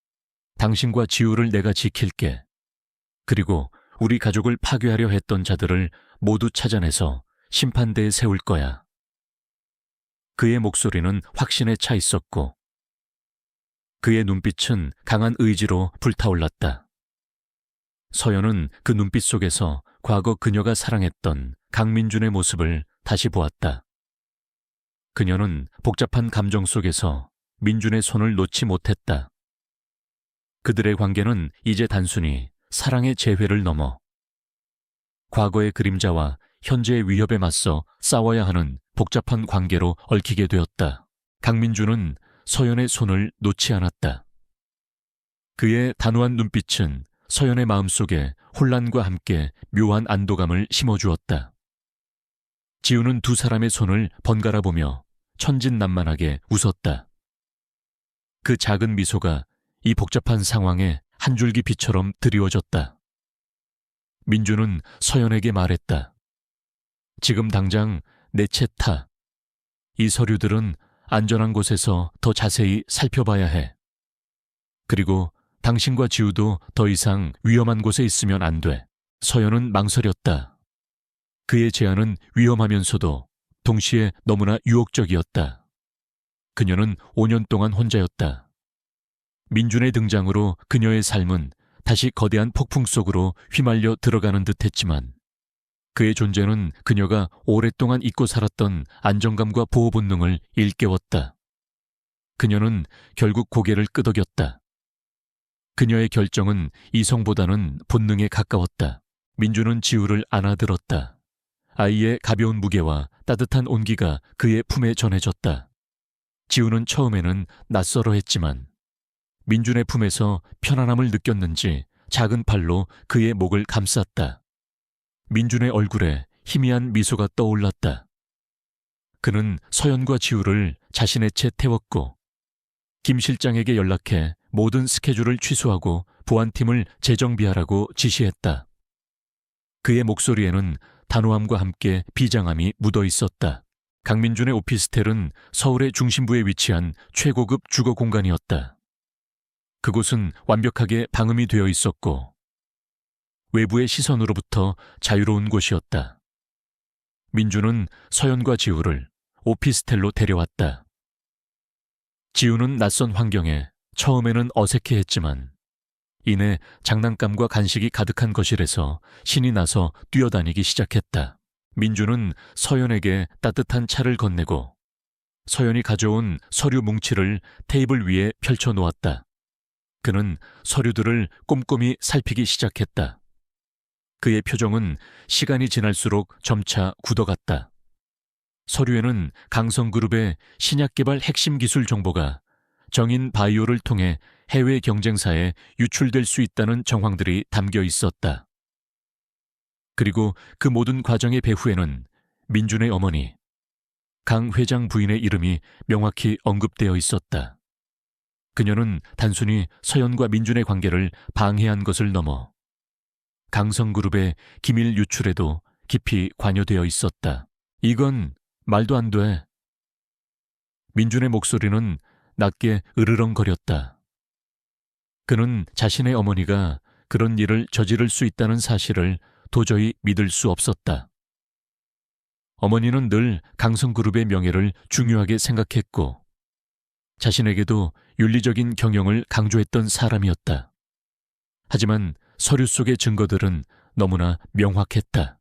당신과 지우를 내가 지킬게. 그리고 우리 가족을 파괴하려 했던 자들을 모두 찾아내서 심판대에 세울 거야. 그의 목소리는 확신에 차 있었고 그의 눈빛은 강한 의지로 불타올랐다. 서연은 그 눈빛 속에서 과거 그녀가 사랑했던 강민준의 모습을 다시 보았다. 그녀는 복잡한 감정 속에서 민준의 손을 놓지 못했다. 그들의 관계는 이제 단순히 사랑의 재회를 넘어 과거의 그림자와 현재의 위협에 맞서 싸워야 하는 복잡한 관계로 얽히게 되었다. 강민준은 서연의 손을 놓지 않았다. 그의 단호한 눈빛은 서연의 마음속에 혼란과 함께 묘한 안도감을 심어주었다. 지우는 두 사람의 손을 번갈아 보며 천진난만하게 웃었다. 그 작은 미소가 이 복잡한 상황에 한 줄기 빛처럼 드리워졌다. 민준은 서연에게 말했다. 지금 당장 내 차 타. 이 서류들은 안전한 곳에서 더 자세히 살펴봐야 해. 그리고 당신과 지우도 더 이상 위험한 곳에 있으면 안 돼. 서연은 망설였다. 그의 제안은 위험하면서도 동시에 너무나 유혹적이었다. 그녀는 5년 동안 혼자였다. 민준의 등장으로 그녀의 삶은 다시 거대한 폭풍 속으로 휘말려 들어가는 듯했지만 그의 존재는 그녀가 오랫동안 잊고 살았던 안정감과 보호 본능을 일깨웠다. 그녀는 결국 고개를 끄덕였다. 그녀의 결정은 이성보다는 본능에 가까웠다. 민준은 지우를 안아들었다. 아이의 가벼운 무게와 따뜻한 온기가 그의 품에 전해졌다. 지우는 처음에는 낯설어했지만 민준의 품에서 편안함을 느꼈는지 작은 팔로 그의 목을 감쌌다. 민준의 얼굴에 희미한 미소가 떠올랐다. 그는 서연과 지우를 자신의 채 태웠고 김 실장에게 연락해 모든 스케줄을 취소하고 보안팀을 재정비하라고 지시했다. 그의 목소리에는 단호함과 함께 비장함이 묻어 있었다. 강민준의 오피스텔은 서울의 중심부에 위치한 최고급 주거 공간이었다. 그곳은 완벽하게 방음이 되어 있었고 외부의 시선으로부터 자유로운 곳이었다. 민준은 서연과 지우를 오피스텔로 데려왔다. 지우는 낯선 환경에 처음에는 어색해했지만 이내 장난감과 간식이 가득한 거실에서 신이 나서 뛰어다니기 시작했다. 민준은 서연에게 따뜻한 차를 건네고 서연이 가져온 서류 뭉치를 테이블 위에 펼쳐놓았다. 그는 서류들을 꼼꼼히 살피기 시작했다. 그의 표정은 시간이 지날수록 점차 굳어갔다. 서류에는 강성그룹의 신약개발 핵심 기술 정보가 정인 바이오를 통해 해외 경쟁사에 유출될 수 있다는 정황들이 담겨 있었다. 그리고 그 모든 과정의 배후에는 민준의 어머니, 강 회장 부인의 이름이 명확히 언급되어 있었다. 그녀는 단순히 서연과 민준의 관계를 방해한 것을 넘어 강성그룹의 기밀 유출에도 깊이 관여되어 있었다. 이건 말도 안 돼. 민준의 목소리는 낮게 으르렁거렸다. 그는 자신의 어머니가 그런 일을 저지를 수 있다는 사실을 도저히 믿을 수 없었다. 어머니는 늘 강성그룹의 명예를 중요하게 생각했고 자신에게도 윤리적인 경영을 강조했던 사람이었다. 하지만 서류 속의 증거들은 너무나 명확했다.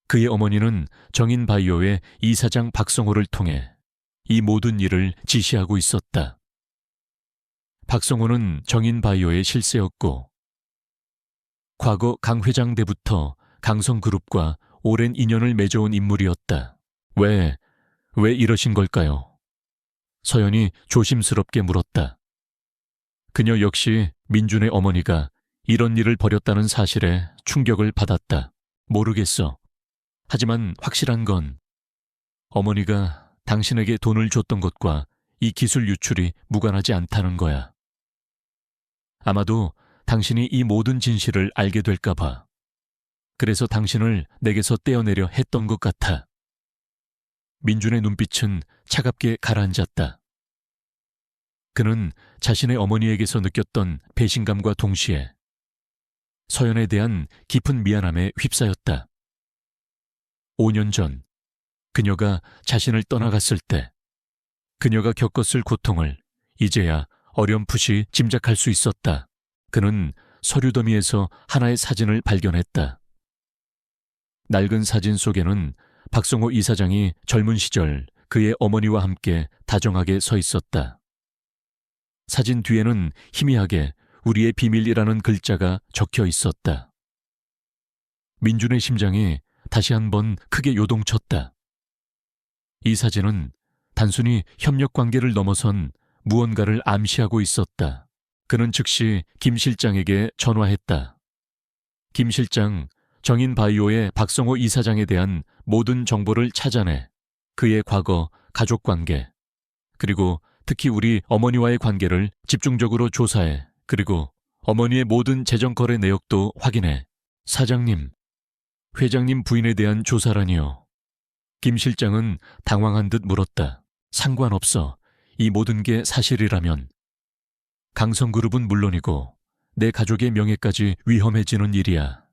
그의 어머니는 정인바이오의 이사장 박성호를 통해 이 모든 일을 지시하고 있었다. 박성호는 정인바이오의 실세였고 과거 강 회장 때부터 강성그룹과 오랜 인연을 맺어온 인물이었다. 왜 이러신 걸까요? 서연이 조심스럽게 물었다. 그녀 역시 민준의 어머니가 이런 일을 벌였다는 사실에 충격을 받았다. 모르겠어. 하지만 확실한 건 어머니가 당신에게 돈을 줬던 것과 이 기술 유출이 무관하지 않다는 거야. 아마도 당신이 이 모든 진실을 알게 될까 봐. 그래서 당신을 내게서 떼어내려 했던 것 같아. 민준의 눈빛은 차갑게 가라앉았다. 그는 자신의 어머니에게서 느꼈던 배신감과 동시에 서연에 대한 깊은 미안함에 휩싸였다. 5년 전 그녀가 자신을 떠나갔을 때 그녀가 겪었을 고통을 이제야 어렴풋이 짐작할 수 있었다. 그는 서류 더미에서 하나의 사진을 발견했다. 낡은 사진 속에는 박성호 이사장이 젊은 시절 그의 어머니와 함께 다정하게 서 있었다. 사진 뒤에는 희미하게 우리의 비밀이라는 글자가 적혀 있었다. 민준의 심장이 다시 한번 크게 요동쳤다. 이 사진은 단순히 협력 관계를 넘어선 무언가를 암시하고 있었다. 그는 즉시 김 실장에게 전화했다. 김 실장, 정인바이오의 박성호 이사장에 대한 모든 정보를 찾아내 그의 과거, 가족관계, 그리고 특히 우리 어머니와의 관계를 집중적으로 조사해. 그리고 어머니의 모든 재정거래 내역도 확인해. 사장님, 회장님 부인에 대한 조사라니요. 김 실장은 당황한 듯 물었다. 상관없어. 이 모든 게 사실이라면. 강성그룹은 물론이고 내 가족의 명예까지 위험해지는 일이야.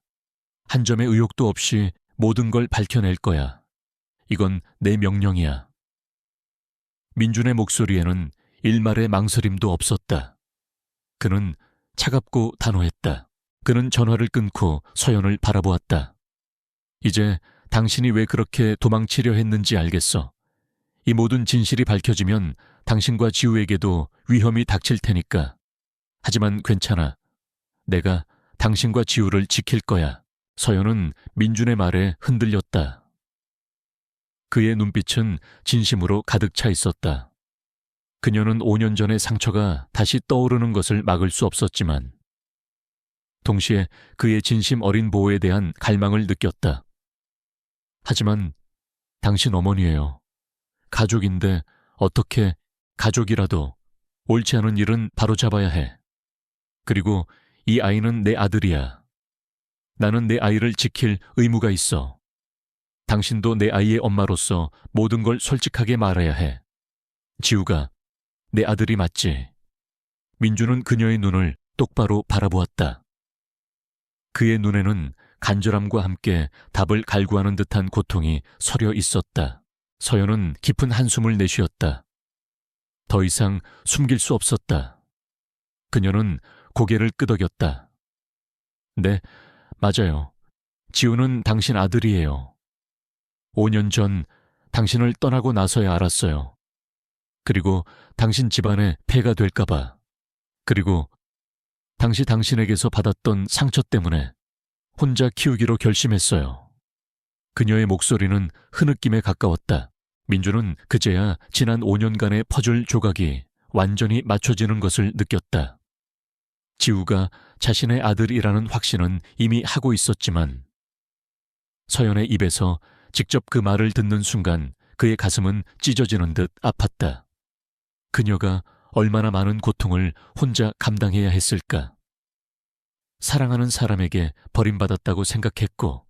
한 점의 의혹도 없이 모든 걸 밝혀낼 거야. 이건 내 명령이야. 민준의 목소리에는 일말의 망설임도 없었다. 그는 차갑고 단호했다. 그는 전화를 끊고 서연을 바라보았다. 이제 당신이 왜 그렇게 도망치려 했는지 알겠어. 이 모든 진실이 밝혀지면 당신과 지우에게도 위험이 닥칠 테니까. 하지만 괜찮아. 내가 당신과 지우를 지킬 거야. 서연은 민준의 말에 흔들렸다. 그의 눈빛은 진심으로 가득 차 있었다. 그녀는 5년 전의 상처가 다시 떠오르는 것을 막을 수 없었지만 동시에 그의 진심 어린 보호에 대한 갈망을 느꼈다. 하지만 당신 어머니예요. 가족인데 어떻게 가족이라도 옳지 않은 일은 바로잡아야 해. 그리고 이 아이는 내 아들이야. 나는 내 아이를 지킬 의무가 있어. 당신도 내 아이의 엄마로서 모든 걸 솔직하게 말해야 해. 지우가 내 아들이 맞지? 민주는 그녀의 눈을 똑바로 바라보았다. 그의 눈에는 간절함과 함께 답을 갈구하는 듯한 고통이 서려 있었다. 서연은 깊은 한숨을 내쉬었다. 더 이상 숨길 수 없었다. 그녀는 고개를 끄덕였다. 네, 맞아요. 지우는 당신 아들이에요. 5년 전 당신을 떠나고 나서야 알았어요. 그리고 당신 집안에 폐가 될까봐. 그리고 당신에게서 받았던 상처 때문에 혼자 키우기로 결심했어요. 그녀의 목소리는 흐느낌에 가까웠다. 민주는 그제야 지난 5년간의 퍼즐 조각이 완전히 맞춰지는 것을 느꼈다. 지우가 자신의 아들이라는 확신은 이미 하고 있었지만 서연의 입에서 직접 그 말을 듣는 순간 그의 가슴은 찢어지는 듯 아팠다. 그녀가 얼마나 많은 고통을 혼자 감당해야 했을까. 사랑하는 사람에게 버림받았다고 생각했고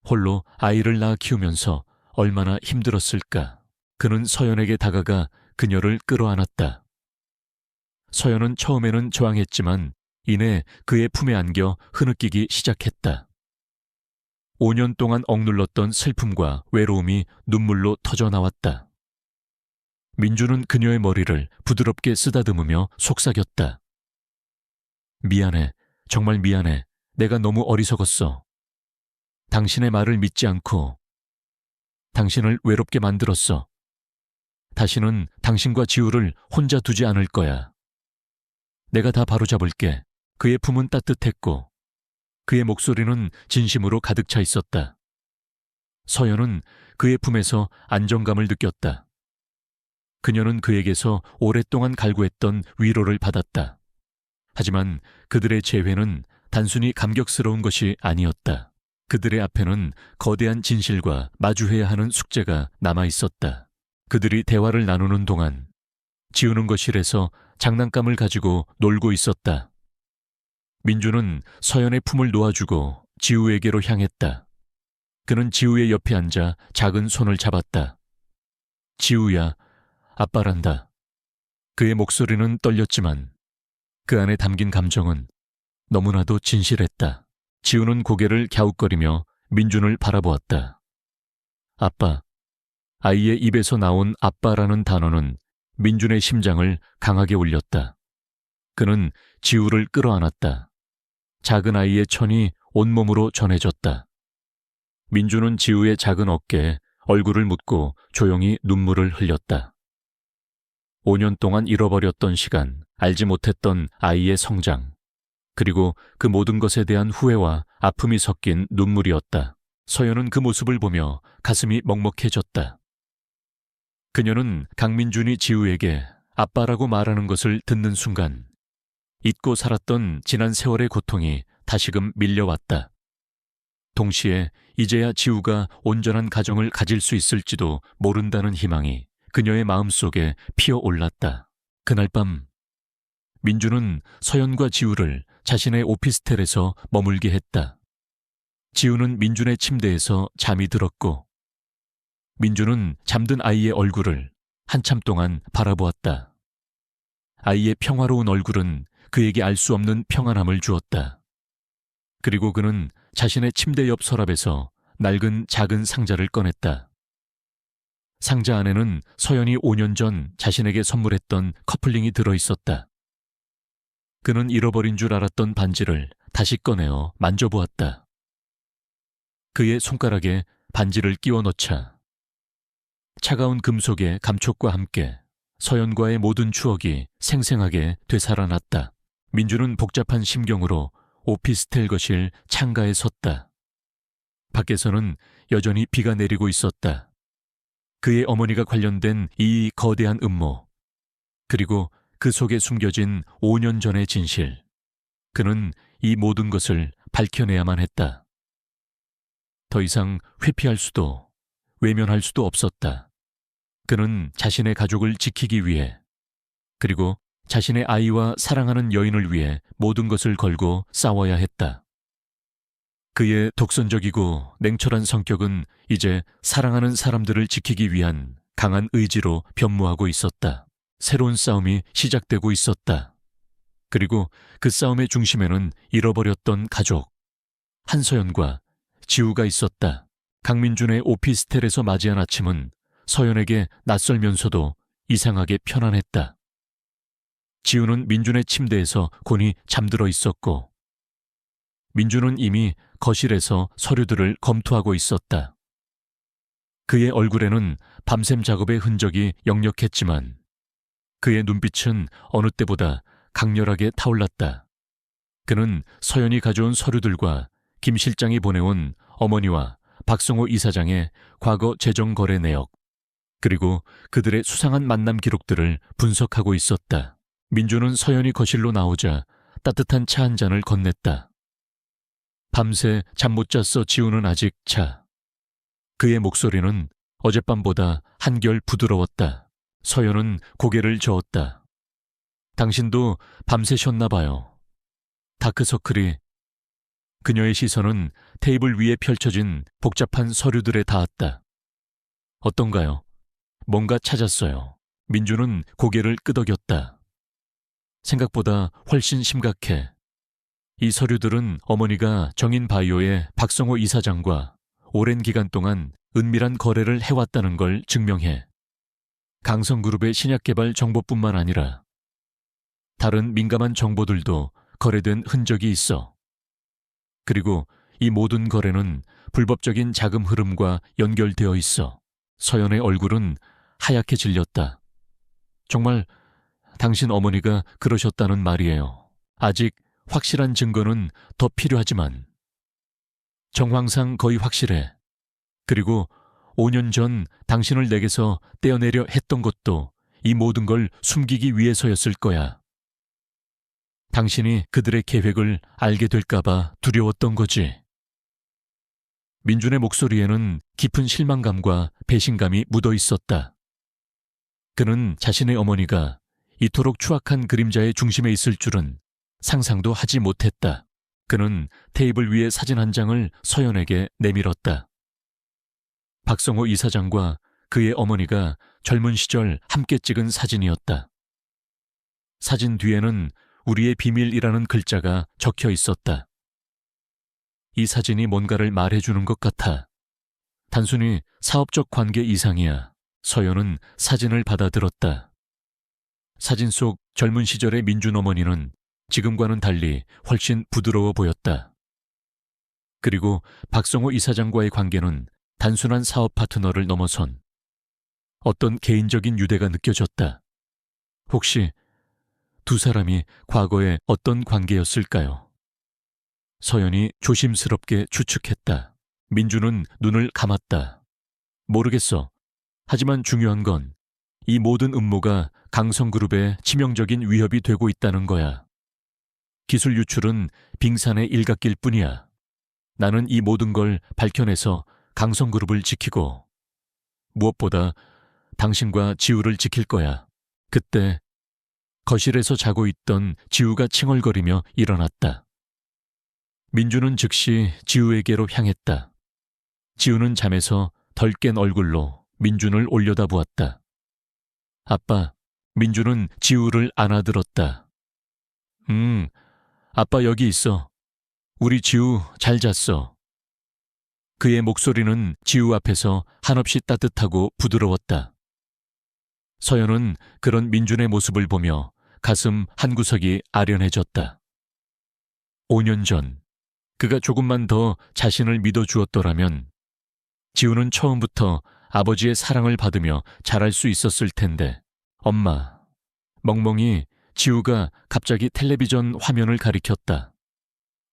홀로 아이를 낳아 키우면서 얼마나 힘들었을까. 그는 서연에게 다가가 그녀를 끌어안았다. 서연은 처음에는 저항했지만 이내 그의 품에 안겨 흐느끼기 시작했다. 5년 동안 억눌렀던 슬픔과 외로움이 눈물로 터져나왔다. 민주는 그녀의 머리를 부드럽게 쓰다듬으며 속삭였다. 미안해. 정말 미안해. 내가 너무 어리석었어. 당신의 말을 믿지 않고 당신을 외롭게 만들었어. 다시는 당신과 지우를 혼자 두지 않을 거야. 내가 다 바로잡을게. 그의 품은 따뜻했고 그의 목소리는 진심으로 가득 차 있었다. 서연은 그의 품에서 안정감을 느꼈다. 그녀는 그에게서 오랫동안 갈구했던 위로를 받았다. 하지만 그들의 재회는 단순히 감격스러운 것이 아니었다. 그들의 앞에는 거대한 진실과 마주해야 하는 숙제가 남아 있었다. 그들이 대화를 나누는 동안 지우는 거실에서 장난감을 가지고 놀고 있었다. 민주는 서연의 품을 놓아주고 지우에게로 향했다. 그는 지우의 옆에 앉아 작은 손을 잡았다. 지우야, 아빠란다. 그의 목소리는 떨렸지만 그 안에 담긴 감정은 너무나도 진실했다. 지우는 고개를 갸웃거리며 민준을 바라보았다. 아빠. 아이의 입에서 나온 아빠라는 단어는 민준의 심장을 강하게 울렸다. 그는 지우를 끌어안았다. 작은 아이의 천이 온몸으로 전해졌다. 민준은 지우의 작은 어깨에 얼굴을 묻고 조용히 눈물을 흘렸다. 5년 동안 잃어버렸던 시간, 알지 못했던 아이의 성장, 그리고 그 모든 것에 대한 후회와 아픔이 섞인 눈물이었다. 서연은 그 모습을 보며 가슴이 먹먹해졌다. 그녀는 강민준이 지우에게 아빠라고 말하는 것을 듣는 순간 잊고 살았던 지난 세월의 고통이 다시금 밀려왔다. 동시에 이제야 지우가 온전한 가정을 가질 수 있을지도 모른다는 희망이 그녀의 마음속에 피어올랐다. 그날 밤 민주는 서연과 지우를 자신의 오피스텔에서 머물게 했다. 지우는 민준의 침대에서 잠이 들었고 민주는 잠든 아이의 얼굴을 한참 동안 바라보았다. 아이의 평화로운 얼굴은 그에게 알 수 없는 평안함을 주었다. 그리고 그는 자신의 침대 옆 서랍에서 낡은 작은 상자를 꺼냈다. 상자 안에는 서연이 5년 전 자신에게 선물했던 커플링이 들어있었다. 그는 잃어버린 줄 알았던 반지를 다시 꺼내어 만져보았다. 그의 손가락에 반지를 끼워 넣자 차가운 금속의 감촉과 함께 서연과의 모든 추억이 생생하게 되살아났다. 민주는 복잡한 심경으로 오피스텔 거실 창가에 섰다. 밖에서는 여전히 비가 내리고 있었다. 그의 어머니가 관련된 이 거대한 음모, 그리고 그 속에 숨겨진 5년 전의 진실. 그는 이 모든 것을 밝혀내야만 했다. 더 이상 회피할 수도 외면할 수도 없었다. 그는 자신의 가족을 지키기 위해, 그리고 자신의 아이와 사랑하는 여인을 위해 모든 것을 걸고 싸워야 했다. 그의 독선적이고 냉철한 성격은 이제 사랑하는 사람들을 지키기 위한 강한 의지로 변모하고 있었다. 새로운 싸움이 시작되고 있었다. 그리고 그 싸움의 중심에는 잃어버렸던 가족, 한서연과 지우가 있었다. 강민준의 오피스텔에서 맞이한 아침은 서연에게 낯설면서도 이상하게 편안했다. 지우는 민준의 침대에서 곤히 잠들어 있었고 민준은 이미 거실에서 서류들을 검토하고 있었다. 그의 얼굴에는 밤샘 작업의 흔적이 역력했지만 그의 눈빛은 어느 때보다 강렬하게 타올랐다. 그는 서연이 가져온 서류들과 김 실장이 보내온 어머니와 박성호 이사장의 과거 재정거래 내역, 그리고 그들의 수상한 만남 기록들을 분석하고 있었다. 민주는 서연이 거실로 나오자 따뜻한 차 한 잔을 건넸다. 밤새 잠 못 잤어. 지우는 아직 자. 그의 목소리는 어젯밤보다 한결 부드러웠다. 서연은 고개를 저었다. 당신도 밤새 쉬었나 봐요. 다크서클이. 그녀의 시선은 테이블 위에 펼쳐진 복잡한 서류들에 닿았다. 어떤가요? 뭔가 찾았어요. 민주는 고개를 끄덕였다. 생각보다 훨씬 심각해. 이 서류들은 어머니가 정인바이오의 박성호 이사장과 오랜 기간 동안 은밀한 거래를 해왔다는 걸 증명해. 강성그룹의 신약개발 정보뿐만 아니라 다른 민감한 정보들도 거래된 흔적이 있어. 그리고 이 모든 거래는 불법적인 자금 흐름과 연결되어 있어. 서연의 얼굴은 하얗게 질렸다. 정말 당신 어머니가 그러셨다는 말이에요. 아직 확실한 증거는 더 필요하지만 정황상 거의 확실해. 그리고 5년 전 당신을 내게서 떼어내려 했던 것도 이 모든 걸 숨기기 위해서였을 거야. 당신이 그들의 계획을 알게 될까봐 두려웠던 거지. 민준의 목소리에는 깊은 실망감과 배신감이 묻어 있었다. 그는 자신의 어머니가 이토록 추악한 그림자의 중심에 있을 줄은 상상도 하지 못했다. 그는 테이블 위에 사진 한 장을 서연에게 내밀었다. 박성호 이사장과 그의 어머니가 젊은 시절 함께 찍은 사진이었다. 사진 뒤에는 우리의 비밀이라는 글자가 적혀 있었다. 이 사진이 뭔가를 말해주는 것 같아. 단순히 사업적 관계 이상이야. 서연은 사진을 받아들었다. 사진 속 젊은 시절의 민준 어머니는 지금과는 달리 훨씬 부드러워 보였다. 그리고 박성호 이사장과의 관계는 단순한 사업 파트너를 넘어선 어떤 개인적인 유대가 느껴졌다. 혹시 두 사람이 과거에 어떤 관계였을까요? 서연이 조심스럽게 추측했다. 민주는 눈을 감았다. 모르겠어. 하지만 중요한 건 이 모든 음모가 강성그룹에 치명적인 위협이 되고 있다는 거야. 기술 유출은 빙산의 일각일 뿐이야. 나는 이 모든 걸 밝혀내서 강성그룹을 지키고 무엇보다 당신과 지우를 지킬 거야. 그때 거실에서 자고 있던 지우가 칭얼거리며 일어났다. 민주는 즉시 지우에게로 향했다. 지우는 잠에서 덜 깬 얼굴로 민준을 올려다보았다. 아빠. 민주는 지우를 안아들었다. 아빠 여기 있어. 우리 지우 잘 잤어. 그의 목소리는 지우 앞에서 한없이 따뜻하고 부드러웠다. 서연은 그런 민준의 모습을 보며 가슴 한구석이 아련해졌다. 5년 전 그가 조금만 더 자신을 믿어주었더라면 지우는 처음부터 아버지의 사랑을 받으며 자랄 수 있었을 텐데. 엄마. 멍멍이 지우가 갑자기 텔레비전 화면을 가리켰다.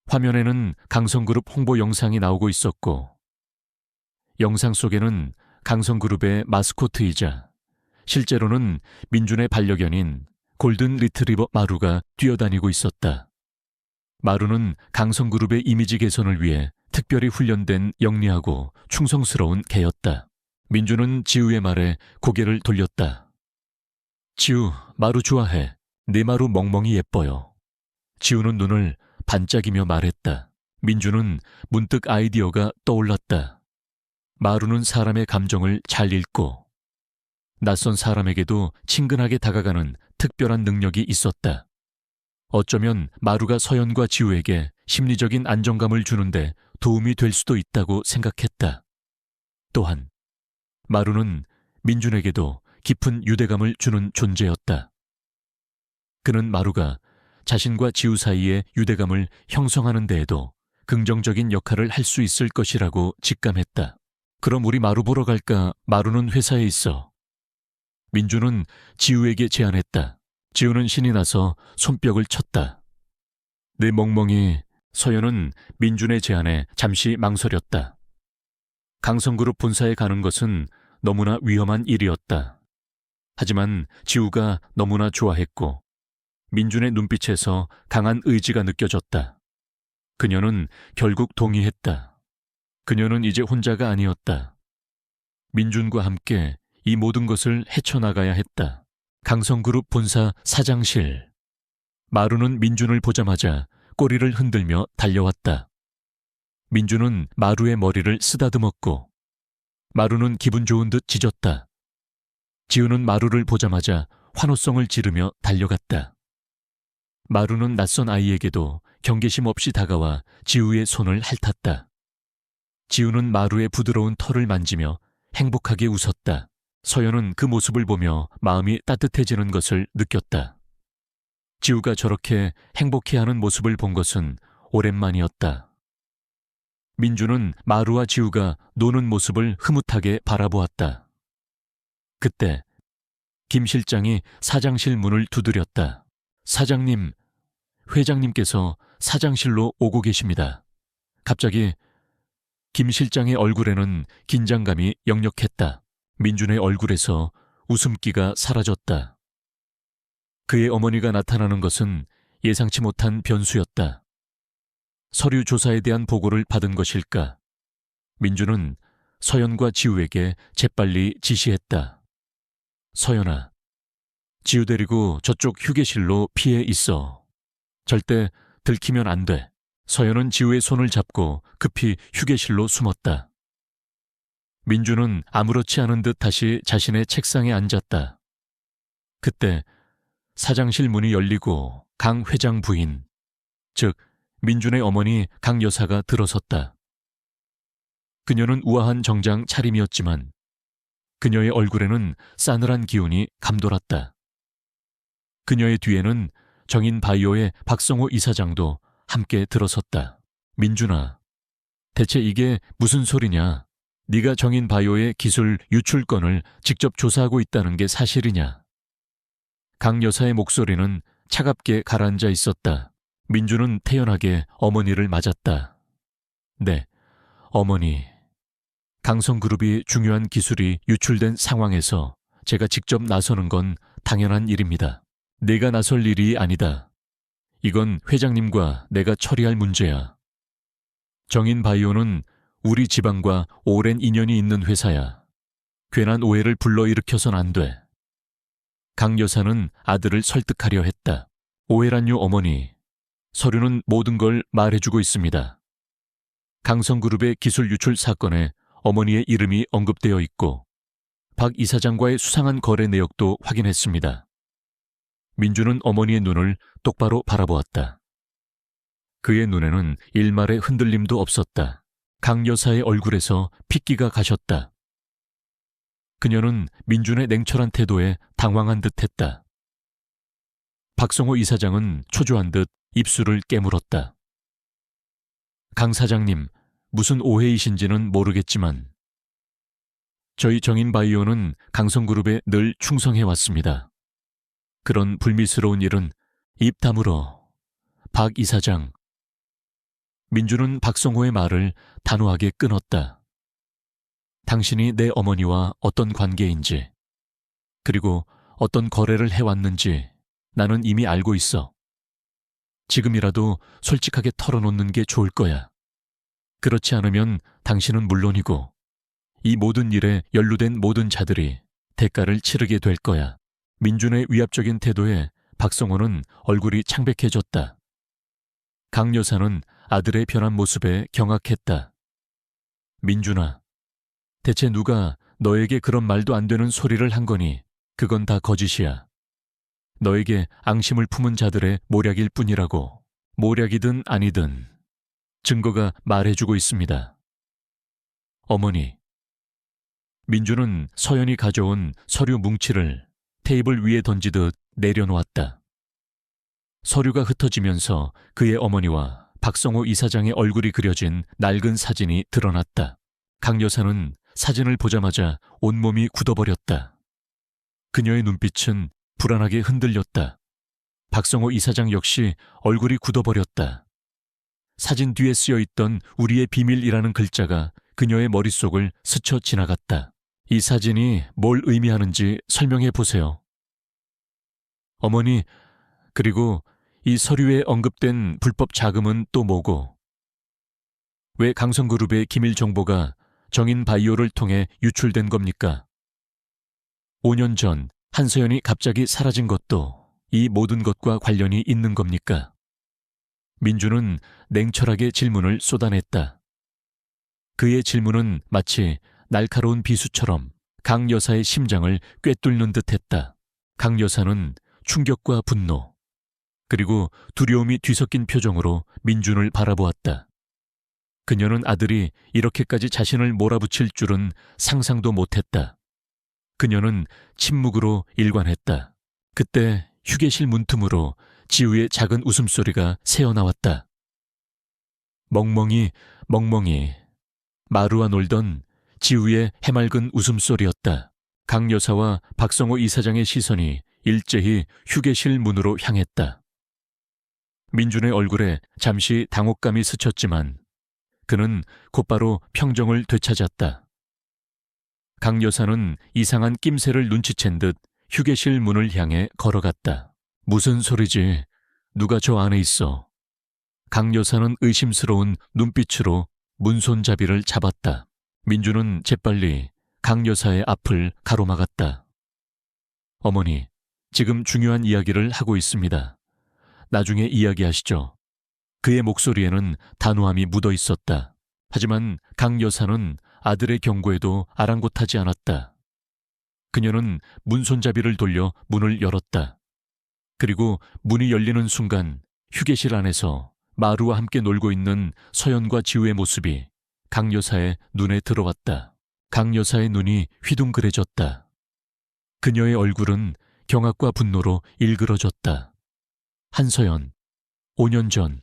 화면에는 강성그룹 홍보 영상이 나오고 있었고 영상 속에는 강성그룹의 마스코트이자 실제로는 민준의 반려견인 골든 리트리버 마루가 뛰어다니고 있었다. 마루는 강성그룹의 이미지 개선을 위해 특별히 훈련된 영리하고 충성스러운 개였다. 민준은 지우의 말에 고개를 돌렸다. 지우, 마루 좋아해. 네 마루 멍멍이 예뻐요. 지우는 눈을 반짝이며 말했다. 민준은 문득 아이디어가 떠올랐다. 마루는 사람의 감정을 잘 읽고 낯선 사람에게도 친근하게 다가가는 특별한 능력이 있었다. 어쩌면 마루가 서연과 지우에게 심리적인 안정감을 주는데 도움이 될 수도 있다고 생각했다. 또한 마루는 민준에게도 깊은 유대감을 주는 존재였다. 그는 마루가 자신과 지우 사이의 유대감을 형성하는 데에도 긍정적인 역할을 할 수 있을 것이라고 직감했다. 그럼 우리 마루 보러 갈까? 마루는 회사에 있어. 민준은 지우에게 제안했다. 지우는 신이 나서 손뼉을 쳤다. 내 멍멍이. 서연은 민준의 제안에 잠시 망설였다. 강성그룹 본사에 가는 것은 너무나 위험한 일이었다. 하지만 지우가 너무나 좋아했고 민준의 눈빛에서 강한 의지가 느껴졌다. 그녀는 결국 동의했다. 그녀는 이제 혼자가 아니었다. 민준과 함께 이 모든 것을 헤쳐나가야 했다. 강성그룹 본사 사장실. 마루는 민준을 보자마자 꼬리를 흔들며 달려왔다. 민준은 마루의 머리를 쓰다듬었고 마루는 기분 좋은 듯 짖었다. 지우는 마루를 보자마자 환호성을 지르며 달려갔다. 마루는 낯선 아이에게도 경계심 없이 다가와 지우의 손을 핥았다. 지우는 마루의 부드러운 털을 만지며 행복하게 웃었다. 서연은 그 모습을 보며 마음이 따뜻해지는 것을 느꼈다. 지우가 저렇게 행복해하는 모습을 본 것은 오랜만이었다. 민준은 마루와 지우가 노는 모습을 흐뭇하게 바라보았다. 그때 김 실장이 사장실 문을 두드렸다. 사장님, 회장님께서 사장실로 오고 계십니다. 갑자기 김 실장의 얼굴에는 긴장감이 역력했다. 민준의 얼굴에서 웃음기가 사라졌다. 그의 어머니가 나타나는 것은 예상치 못한 변수였다. 서류 조사에 대한 보고를 받은 것일까? 민준은 서연과 지우에게 재빨리 지시했다. 서연아, 지우 데리고 저쪽 휴게실로 피해 있어. 절대 들키면 안 돼. 서연은 지우의 손을 잡고 급히 휴게실로 숨었다. 민준은 아무렇지 않은 듯 다시 자신의 책상에 앉았다. 그때 사장실 문이 열리고 강 회장 부인, 즉 민준의 어머니 강 여사가 들어섰다. 그녀는 우아한 정장 차림이었지만 그녀의 얼굴에는 싸늘한 기운이 감돌았다. 그녀의 뒤에는 정인바이오의 박성호 이사장도 함께 들어섰다. 민준아, 대체 이게 무슨 소리냐? 네가 정인바이오의 기술 유출건을 직접 조사하고 있다는 게 사실이냐? 강 여사의 목소리는 차갑게 가라앉아 있었다. 민준은 태연하게 어머니를 맞았다. 네, 어머니. 강성그룹이 중요한 기술이 유출된 상황에서 제가 직접 나서는 건 당연한 일입니다. 내가 나설 일이 아니다. 이건 회장님과 내가 처리할 문제야. 정인바이오는 우리 집안과 오랜 인연이 있는 회사야. 괜한 오해를 불러일으켜선 안 돼. 강 여사는 아들을 설득하려 했다. 오해란요, 어머니. 서류는 모든 걸 말해주고 있습니다. 강성그룹의 기술 유출 사건에 어머니의 이름이 언급되어 있고 박 이사장과의 수상한 거래 내역도 확인했습니다. 민준은 어머니의 눈을 똑바로 바라보았다. 그의 눈에는 일말의 흔들림도 없었다. 강 여사의 얼굴에서 핏기가 가셨다. 그녀는 민준의 냉철한 태도에 당황한 듯했다. 박성호 이사장은 초조한 듯 입술을 깨물었다. 강 사장님, 무슨 오해이신지는 모르겠지만 저희 정인바이오는 강성그룹에 늘 충성해왔습니다. 그런 불미스러운 일은 입 다물어. 박 이사장. 민준은 박성호의 말을 단호하게 끊었다. 당신이 내 어머니와 어떤 관계인지, 그리고 어떤 거래를 해왔는지 나는 이미 알고 있어. 지금이라도 솔직하게 털어놓는 게 좋을 거야. 그렇지 않으면 당신은 물론이고 이 모든 일에 연루된 모든 자들이 대가를 치르게 될 거야. 민준의 위압적인 태도에 박성호는 얼굴이 창백해졌다. 강 여사는 아들의 변한 모습에 경악했다. 민준아, 대체 누가 너에게 그런 말도 안 되는 소리를 한 거니? 그건 다 거짓이야. 너에게 앙심을 품은 자들의 모략일 뿐이라고. 모략이든 아니든 증거가 말해주고 있습니다. 어머니. 민준은 서연이 가져온 서류 뭉치를 테이블 위에 던지듯 내려놓았다. 서류가 흩어지면서 그의 어머니와 박성호 이사장의 얼굴이 그려진 낡은 사진이 드러났다. 강 여사는 사진을 보자마자 온몸이 굳어버렸다. 그녀의 눈빛은 불안하게 흔들렸다. 박성호 이사장 역시 얼굴이 굳어버렸다. 사진 뒤에 쓰여있던 우리의 비밀이라는 글자가 그녀의 머릿속을 스쳐 지나갔다. 이 사진이 뭘 의미하는지 설명해 보세요. 어머니, 그리고 이 서류에 언급된 불법 자금은 또 뭐고? 왜 강성그룹의 기밀 정보가 정인 바이오를 통해 유출된 겁니까? 5년 전 한서연이 갑자기 사라진 것도 이 모든 것과 관련이 있는 겁니까? 민주는 냉철하게 질문을 쏟아냈다. 그의 질문은 마치 날카로운 비수처럼 강 여사의 심장을 꿰뚫는 듯했다. 강 여사는 충격과 분노, 그리고 두려움이 뒤섞인 표정으로 민준을 바라보았다. 그녀는 아들이 이렇게까지 자신을 몰아붙일 줄은 상상도 못했다. 그녀는 침묵으로 일관했다. 그때 휴게실 문틈으로 지우의 작은 웃음소리가 새어나왔다. 멍멍이, 멍멍이. 마루와 놀던 지우의 해맑은 웃음소리였다. 강 여사와 박성호 이사장의 시선이 일제히 휴게실 문으로 향했다. 민준의 얼굴에 잠시 당혹감이 스쳤지만 그는 곧바로 평정을 되찾았다. 강 여사는 이상한 낌새를 눈치챈 듯 휴게실 문을 향해 걸어갔다. 무슨 소리지? 누가 저 안에 있어? 강 여사는 의심스러운 눈빛으로 문손잡이를 잡았다. 민주는 재빨리 강 여사의 앞을 가로막았다. 어머니, 지금 중요한 이야기를 하고 있습니다. 나중에 이야기하시죠. 그의 목소리에는 단호함이 묻어 있었다. 하지만 강 여사는 아들의 경고에도 아랑곳하지 않았다. 그녀는 문손잡이를 돌려 문을 열었다. 그리고 문이 열리는 순간 휴게실 안에서 마루와 함께 놀고 있는 서연과 지우의 모습이 강 여사의 눈에 들어왔다. 강 여사의 눈이 휘둥그레졌다. 그녀의 얼굴은 경악과 분노로 일그러졌다. 한서연, 5년 전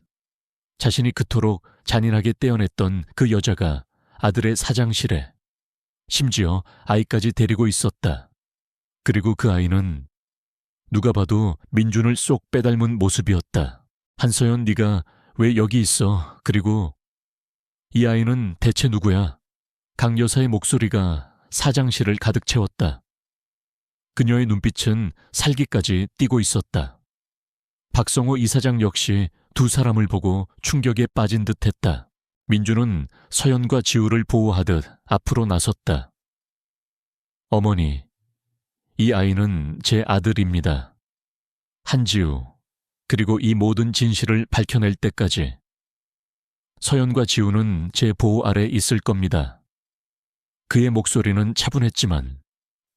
자신이 그토록 잔인하게 떼어냈던 그 여자가 아들의 사장실에, 심지어 아이까지 데리고 있었다. 그리고 그 아이는 누가 봐도 민준을 쏙 빼닮은 모습이었다. 한서연, 네가 왜 여기 있어? 그리고 이 아이는 대체 누구야? 강 여사의 목소리가 사장실을 가득 채웠다. 그녀의 눈빛은 살기까지 띄고 있었다. 박성호 이사장 역시 두 사람을 보고 충격에 빠진 듯했다. 민주는 서연과 지우를 보호하듯 앞으로 나섰다. 어머니, 이 아이는 제 아들입니다. 한지우, 그리고 이 모든 진실을 밝혀낼 때까지 서연과 지우는 제 보호 아래 있을 겁니다. 그의 목소리는 차분했지만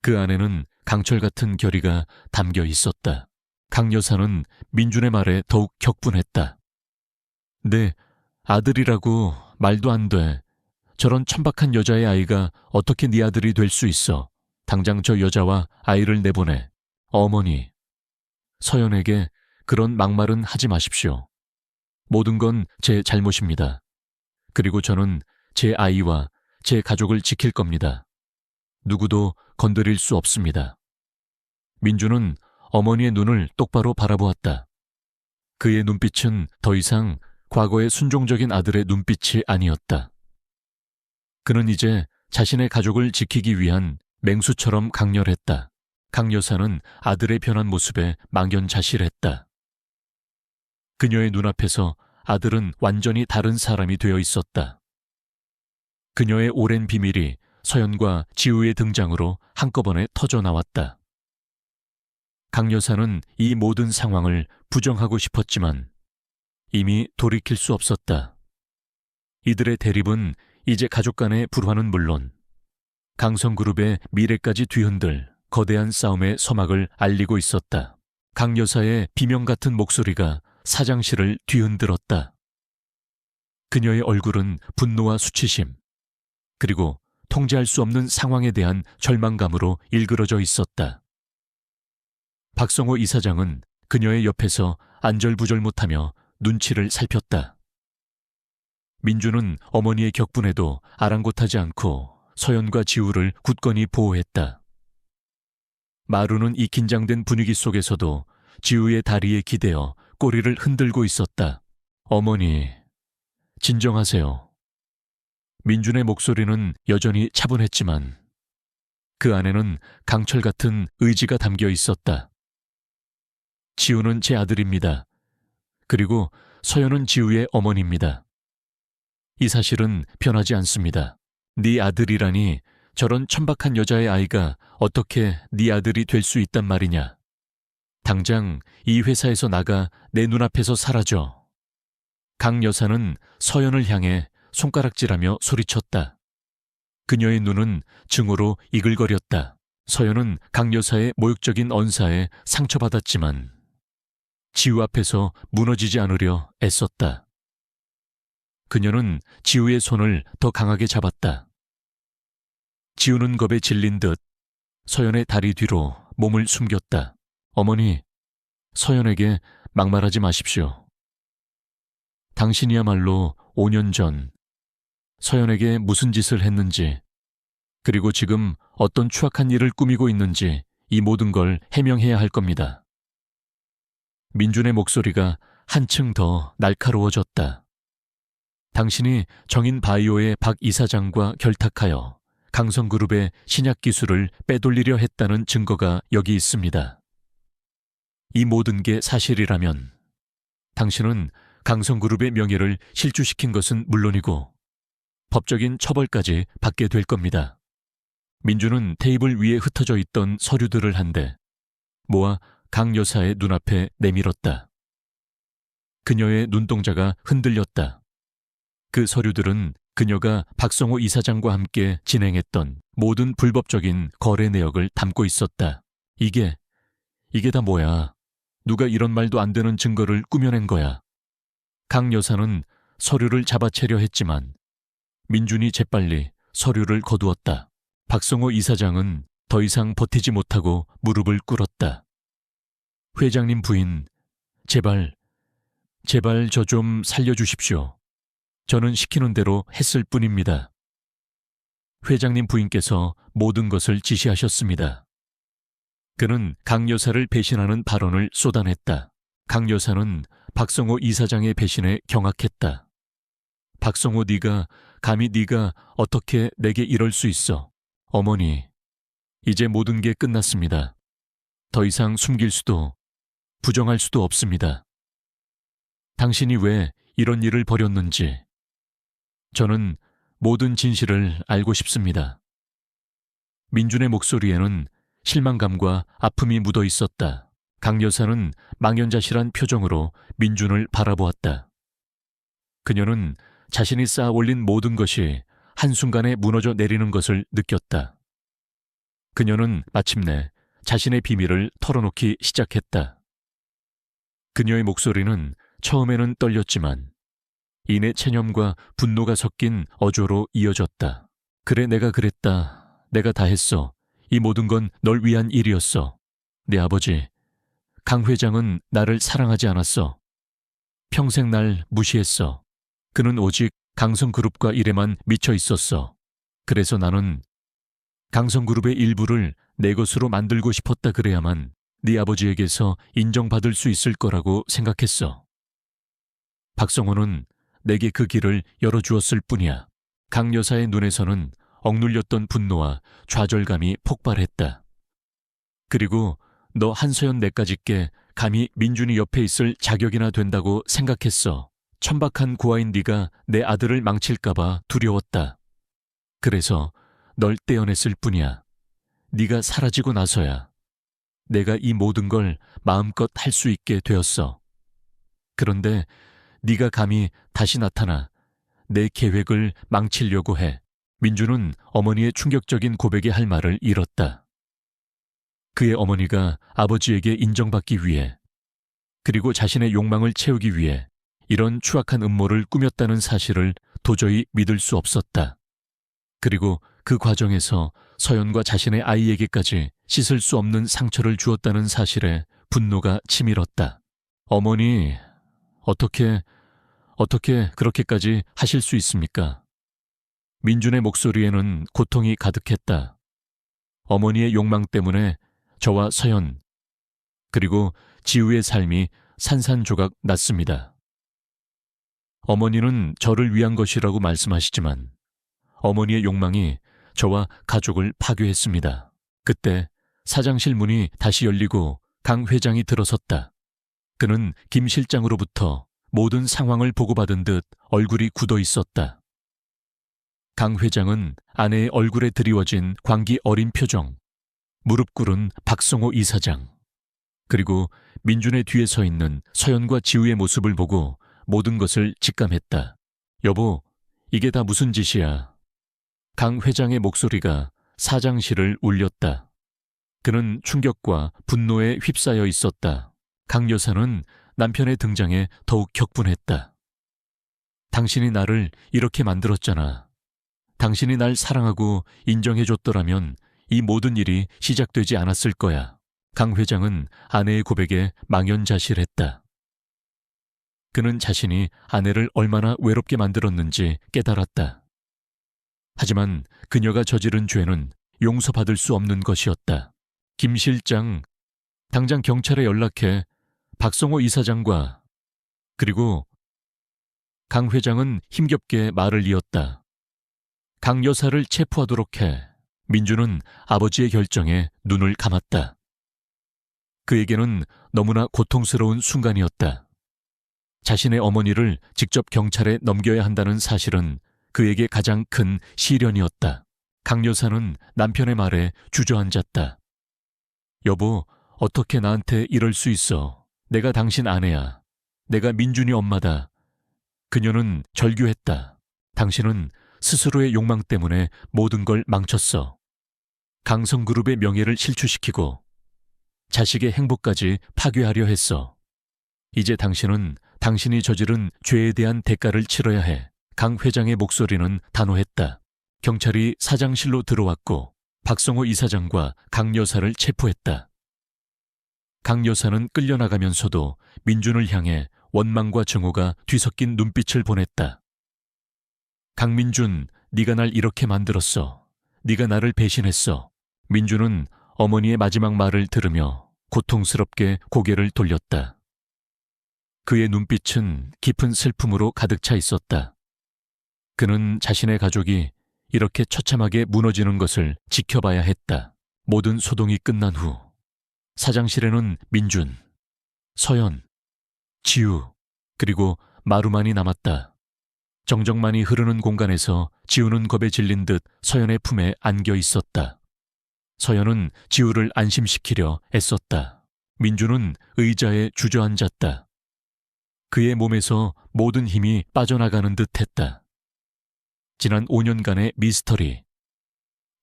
그 안에는 강철 같은 결의가 담겨 있었다. 강 여사는 민준의 말에 더욱 격분했다. 네, 아들이라고 말도 안 돼. 저런 천박한 여자의 아이가 어떻게 네 아들이 될 수 있어. 당장 저 여자와 아이를 내보내. 어머니, 서연에게 그런 막말은 하지 마십시오. 모든 건 제 잘못입니다. 그리고 저는 제 아이와 제 가족을 지킬 겁니다. 누구도 건드릴 수 없습니다. 민주는 어머니의 눈을 똑바로 바라보았다. 그의 눈빛은 더 이상 과거의 순종적인 아들의 눈빛이 아니었다. 그는 이제 자신의 가족을 지키기 위한 맹수처럼 강렬했다. 강 여사는 아들의 변한 모습에 망연자실했다. 그녀의 눈앞에서 아들은 완전히 다른 사람이 되어 있었다. 그녀의 오랜 비밀이 서연과 지우의 등장으로 한꺼번에 터져나왔다. 강 여사는 이 모든 상황을 부정하고 싶었지만 이미 돌이킬 수 없었다. 이들의 대립은 이제 가족 간의 불화는 물론 강성그룹의 미래까지 뒤흔들 거대한 싸움의 서막을 알리고 있었다. 강 여사의 비명 같은 목소리가 사장실을 뒤흔들었다. 그녀의 얼굴은 분노와 수치심, 그리고 통제할 수 없는 상황에 대한 절망감으로 일그러져 있었다. 박성호 이사장은 그녀의 옆에서 안절부절 못하며 눈치를 살폈다. 민주는 어머니의 격분에도 아랑곳하지 않고 서연과 지우를 굳건히 보호했다. 마루는 이 긴장된 분위기 속에서도 지우의 다리에 기대어 꼬리를 흔들고 있었다. 어머니, 진정하세요. 민준의 목소리는 여전히 차분했지만 그 안에는 강철 같은 의지가 담겨 있었다. 지우는 제 아들입니다. 그리고 서연은 지우의 어머니입니다. 이 사실은 변하지 않습니다. 네 아들이라니 저런 천박한 여자의 아이가 어떻게 네 아들이 될 수 있단 말이냐. 당장 이 회사에서 나가 내 눈앞에서 사라져. 강 여사는 서연을 향해 손가락질하며 소리쳤다. 그녀의 눈은 증오로 이글거렸다. 서연은 강 여사의 모욕적인 언사에 상처받았지만 지우 앞에서 무너지지 않으려 애썼다. 그녀는 지우의 손을 더 강하게 잡았다. 지우는 겁에 질린 듯 서연의 다리 뒤로 몸을 숨겼다. 어머니, 서연에게 막말하지 마십시오. 당신이야말로 5년 전 서연에게 무슨 짓을 했는지, 그리고 지금 어떤 추악한 일을 꾸미고 있는지 이 모든 걸 해명해야 할 겁니다. 민준의 목소리가 한층 더 날카로워졌다. 당신이 정인바이오의 박 이사장과 결탁하여 강성그룹의 신약 기술을 빼돌리려 했다는 증거가 여기 있습니다. 이 모든 게 사실이라면 당신은 강성그룹의 명예를 실추시킨 것은 물론이고 법적인 처벌까지 받게 될 겁니다. 민주는 테이블 위에 흩어져 있던 서류들을 한데 모아 강 여사의 눈앞에 내밀었다. 그녀의 눈동자가 흔들렸다. 그 서류들은 그녀가 박성호 이사장과 함께 진행했던 모든 불법적인 거래 내역을 담고 있었다. 이게 다 뭐야? 누가 이런 말도 안 되는 증거를 꾸며낸 거야? 강 여사는 서류를 잡아채려 했지만 민준이 재빨리 서류를 거두었다. 박성호 이사장은 더 이상 버티지 못하고 무릎을 꿇었다. 회장님 부인, 제발 저 좀 살려주십시오. 저는 시키는 대로 했을 뿐입니다. 회장님 부인께서 모든 것을 지시하셨습니다. 그는 강 여사를 배신하는 발언을 쏟아냈다. 강 여사는 박성호 이사장의 배신에 경악했다. 박성호, 감히 네가 어떻게 내게 이럴 수 있어? 어머니, 이제 모든 게 끝났습니다. 더 이상 숨길 수도 부정할 수도 없습니다. 당신이 왜 이런 일을 벌였는지 저는 모든 진실을 알고 싶습니다. 민준의 목소리에는 실망감과 아픔이 묻어 있었다. 강 여사는 망연자실한 표정으로 민준을 바라보았다. 그녀는 자신이 쌓아 올린 모든 것이 한순간에 무너져 내리는 것을 느꼈다. 그녀는 마침내 자신의 비밀을 털어놓기 시작했다. 그녀의 목소리는 처음에는 떨렸지만 이내 체념과 분노가 섞인 어조로 이어졌다. 그래, 내가 그랬다. 내가 다 했어. 이 모든 건 널 위한 일이었어. 내 아버지, 강 회장은 나를 사랑하지 않았어. 평생 날 무시했어. 그는 오직 강성그룹과 일에만 미쳐 있었어. 그래서 나는 강성그룹의 일부를 내 것으로 만들고 싶었다. 그래야만 네 아버지에게서 인정받을 수 있을 거라고 생각했어. 박성호는 내게 그 길을 열어주었을 뿐이야. 강 여사의 눈에서는 억눌렸던 분노와 좌절감이 폭발했다. 그리고 너 한서연 내까짓게 감히 민준이 옆에 있을 자격이나 된다고 생각했어. 천박한 고아인 네가 내 아들을 망칠까봐 두려웠다. 그래서 널 떼어냈을 뿐이야. 네가 사라지고 나서야 내가 이 모든 걸 마음껏 할 수 있게 되었어. 그런데 네가 감히 다시 나타나 내 계획을 망치려고 해. 민주는 어머니의 충격적인 고백에 할 말을 잃었다. 그의 어머니가 아버지에게 인정받기 위해, 그리고 자신의 욕망을 채우기 위해 이런 추악한 음모를 꾸몄다는 사실을 도저히 믿을 수 없었다. 그리고 그 과정에서 서연과 자신의 아이에게까지 씻을 수 없는 상처를 주었다는 사실에 분노가 치밀었다. 어머니, 어떻게 그렇게까지 하실 수 있습니까? 민준의 목소리에는 고통이 가득했다. 어머니의 욕망 때문에 저와 서연, 그리고 지우의 삶이 산산조각 났습니다. 어머니는 저를 위한 것이라고 말씀하시지만 어머니의 욕망이 저와 가족을 파괴했습니다. 그때 사장실 문이 다시 열리고 강 회장이 들어섰다. 그는 김 실장으로부터 모든 상황을 보고받은 듯 얼굴이 굳어 있었다. 강 회장은 아내의 얼굴에 드리워진 광기 어린 표정, 무릎 꿇은 박성호 이사장, 그리고 민준의 뒤에 서 있는 서연과 지우의 모습을 보고 모든 것을 직감했다. 여보, 이게 다 무슨 짓이야? 강 회장의 목소리가 사장실을 울렸다. 그는 충격과 분노에 휩싸여 있었다. 강 여사는 남편의 등장에 더욱 격분했다. 당신이 나를 이렇게 만들었잖아. 당신이 날 사랑하고 인정해줬더라면 이 모든 일이 시작되지 않았을 거야. 강 회장은 아내의 고백에 망연자실했다. 그는 자신이 아내를 얼마나 외롭게 만들었는지 깨달았다. 하지만 그녀가 저지른 죄는 용서받을 수 없는 것이었다. 김 실장, 당장 경찰에 연락해 박성호 이사장과 그리고 강 회장은 힘겹게 말을 이었다. 강 여사를 체포하도록 해. 민주는 아버지의 결정에 눈을 감았다. 그에게는 너무나 고통스러운 순간이었다. 자신의 어머니를 직접 경찰에 넘겨야 한다는 사실은 그에게 가장 큰 시련이었다. 강 여사는 남편의 말에 주저앉았다. 여보, 어떻게 나한테 이럴 수 있어? 내가 당신 아내야. 내가 민준이 엄마다. 그녀는 절규했다. 당신은 스스로의 욕망 때문에 모든 걸 망쳤어. 강성그룹의 명예를 실추시키고 자식의 행복까지 파괴하려 했어. 이제 당신은 당신이 저지른 죄에 대한 대가를 치러야 해. 강 회장의 목소리는 단호했다. 경찰이 사장실로 들어왔고 박성호 이사장과 강 여사를 체포했다. 강 여사는 끌려나가면서도 민준을 향해 원망과 증오가 뒤섞인 눈빛을 보냈다. 강민준, 네가 날 이렇게 만들었어. 네가 나를 배신했어. 민준은 어머니의 마지막 말을 들으며 고통스럽게 고개를 돌렸다. 그의 눈빛은 깊은 슬픔으로 가득 차 있었다. 그는 자신의 가족이 이렇게 처참하게 무너지는 것을 지켜봐야 했다. 모든 소동이 끝난 후 사장실에는 민준, 서연, 지우, 그리고 마루만이 남았다. 정적만이 흐르는 공간에서 지우는 겁에 질린 듯 서연의 품에 안겨 있었다. 서연은 지우를 안심시키려 애썼다. 민준은 의자에 주저앉았다. 그의 몸에서 모든 힘이 빠져나가는 듯했다. 지난 5년간의 미스터리,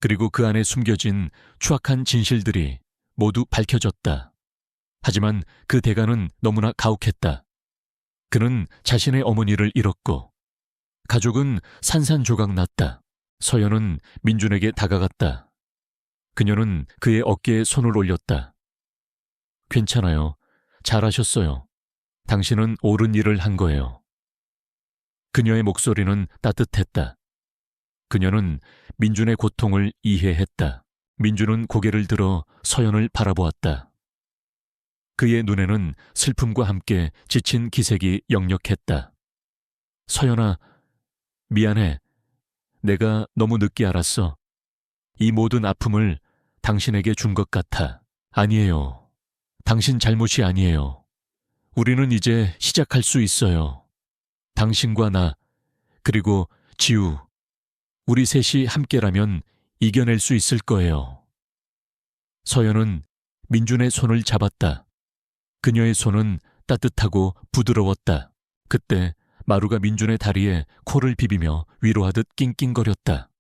그리고 그 안에 숨겨진 추악한 진실들이 모두 밝혀졌다. 하지만 그 대가는 너무나 가혹했다. 그는 자신의 어머니를 잃었고 가족은 산산조각 났다. 서연은 민준에게 다가갔다. 그녀는 그의 어깨에 손을 올렸다. 괜찮아요. 잘하셨어요. 당신은 옳은 일을 한 거예요. 그녀의 목소리는 따뜻했다. 그녀는 민준의 고통을 이해했다. 민준은 고개를 들어 서연을 바라보았다. 그의 눈에는 슬픔과 함께 지친 기색이 역력했다. 서연아, 미안해. 내가 너무 늦게 알았어. 이 모든 아픔을 당신에게 준 것 같아. 아니에요. 당신 잘못이 아니에요. 우리는 이제 시작할 수 있어요. 당신과 나, 그리고 지우, 우리 셋이 함께라면 이겨낼 수 있을 거예요. 서연은 민준의 손을 잡았다. 그녀의 손은 따뜻하고 부드러웠다. 그때 마루가 민준의 다리에 코를 비비며 위로하듯 낑낑거렸다.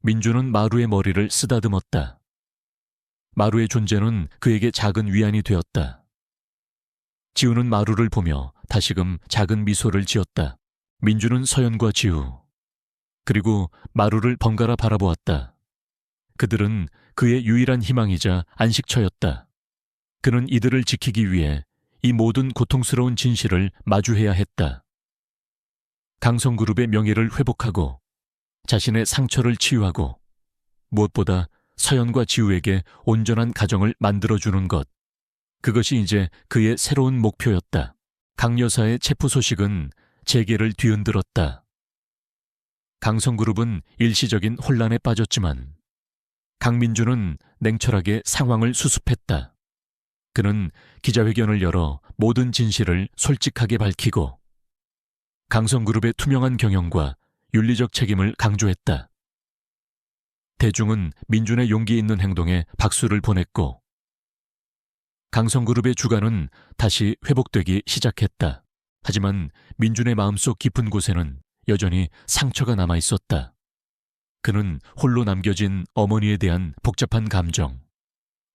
민준은 마루의 머리를 쓰다듬었다. 마루의 존재는 그에게 작은 위안이 되었다. 지우는 마루를 보며 다시금 작은 미소를 지었다. 민준은 서연과 지우, 그리고 마루를 번갈아 바라보았다. 그들은 그의 유일한 희망이자 안식처였다. 그는 이들을 지키기 위해 이 모든 고통스러운 진실을 마주해야 했다. 강성그룹의 명예를 회복하고 자신의 상처를 치유하고 무엇보다 서연과 지우에게 온전한 가정을 만들어주는 것. 그것이 이제 그의 새로운 목표였다. 강 여사의 체포 소식은 재계를 뒤흔들었다. 강성그룹은 일시적인 혼란에 빠졌지만 강민주는 냉철하게 상황을 수습했다. 그는 기자회견을 열어 모든 진실을 솔직하게 밝히고 강성그룹의 투명한 경영과 윤리적 책임을 강조했다. 대중은 민준의 용기 있는 행동에 박수를 보냈고 강성그룹의 주가는 다시 회복되기 시작했다. 하지만 민준의 마음속 깊은 곳에는 여전히 상처가 남아 있었다. 그는 홀로 남겨진 어머니에 대한 복잡한 감정,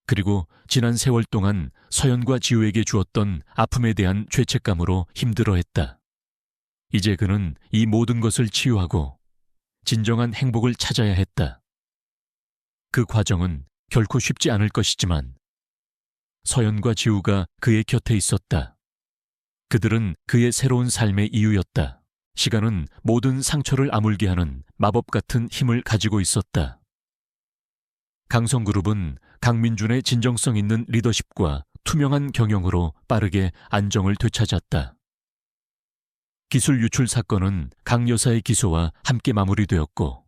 그리고 지난 세월 동안 서연과 지우에게 주었던 아픔에 대한 죄책감으로 힘들어했다. 이제 그는 이 모든 것을 치유하고 진정한 행복을 찾아야 했다. 그 과정은 결코 쉽지 않을 것이지만 서연과 지우가 그의 곁에 있었다. 그들은 그의 새로운 삶의 이유였다. 시간은 모든 상처를 아물게 하는 마법 같은 힘을 가지고 있었다. 강성그룹은 강민준의 진정성 있는 리더십과 투명한 경영으로 빠르게 안정을 되찾았다. 기술 유출 사건은 강 여사의 기소와 함께 마무리되었고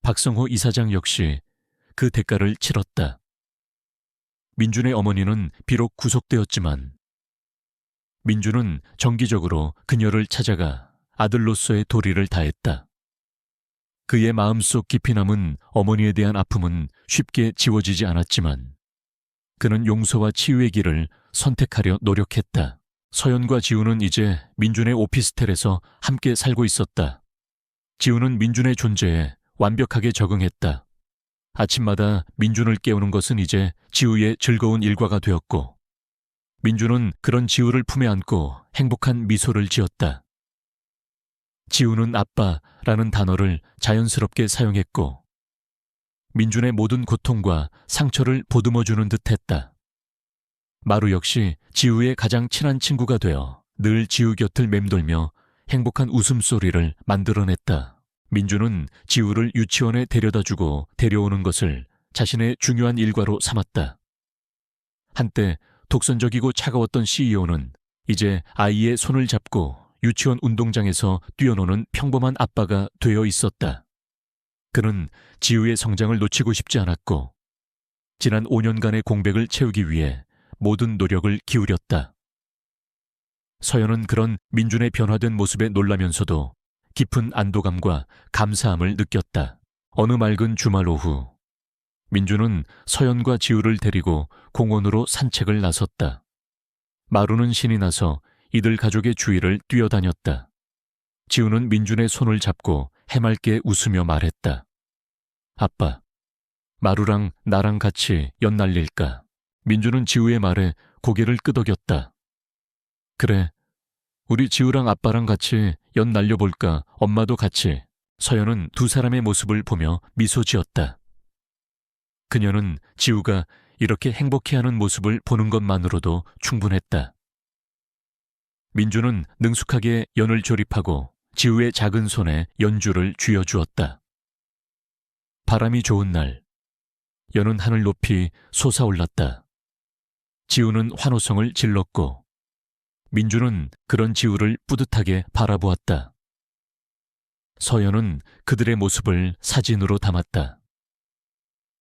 박성호 이사장 역시 그 대가를 치렀다. 민준의 어머니는 비록 구속되었지만 민준은 정기적으로 그녀를 찾아가 아들로서의 도리를 다했다. 그의 마음속 깊이 남은 어머니에 대한 아픔은 쉽게 지워지지 않았지만 그는 용서와 치유의 길을 선택하려 노력했다. 서연과 지우는 이제 민준의 오피스텔에서 함께 살고 있었다. 지우는 민준의 존재에 완벽하게 적응했다. 아침마다 민준을 깨우는 것은 이제 지우의 즐거운 일과가 되었고 민준은 그런 지우를 품에 안고 행복한 미소를 지었다. 지우는 아빠라는 단어를 자연스럽게 사용했고 민준의 모든 고통과 상처를 보듬어주는 듯했다. 마루 역시 지우의 가장 친한 친구가 되어 늘 지우 곁을 맴돌며 행복한 웃음소리를 만들어냈다. 민준은 지우를 유치원에 데려다주고 데려오는 것을 자신의 중요한 일과로 삼았다. 한때 독선적이고 차가웠던 CEO는 이제 아이의 손을 잡고 유치원 운동장에서 뛰어노는 평범한 아빠가 되어 있었다. 그는 지우의 성장을 놓치고 싶지 않았고 지난 5년간의 공백을 채우기 위해 모든 노력을 기울였다. 서연은 그런 민준의 변화된 모습에 놀라면서도 깊은 안도감과 감사함을 느꼈다. 어느 맑은 주말 오후 민준은 서연과 지우를 데리고 공원으로 산책을 나섰다. 마루는 신이 나서 이들 가족의 주위를 뛰어다녔다. 지우는 민준의 손을 잡고 해맑게 웃으며 말했다. 아빠, 마루랑 나랑 같이 연 날릴까? 민준은 지우의 말에 고개를 끄덕였다. 그래, 우리 지우랑 아빠랑 같이 연 날려볼까? 엄마도 같이. 서연은 두 사람의 모습을 보며 미소 지었다. 그녀는 지우가 이렇게 행복해하는 모습을 보는 것만으로도 충분했다. 민준은 능숙하게 연을 조립하고 지우의 작은 손에 연주를 쥐어주었다. 바람이 좋은 날, 연은 하늘 높이 솟아올랐다. 지우는 환호성을 질렀고 민준은 그런 지우를 뿌듯하게 바라보았다. 서연은 그들의 모습을 사진으로 담았다.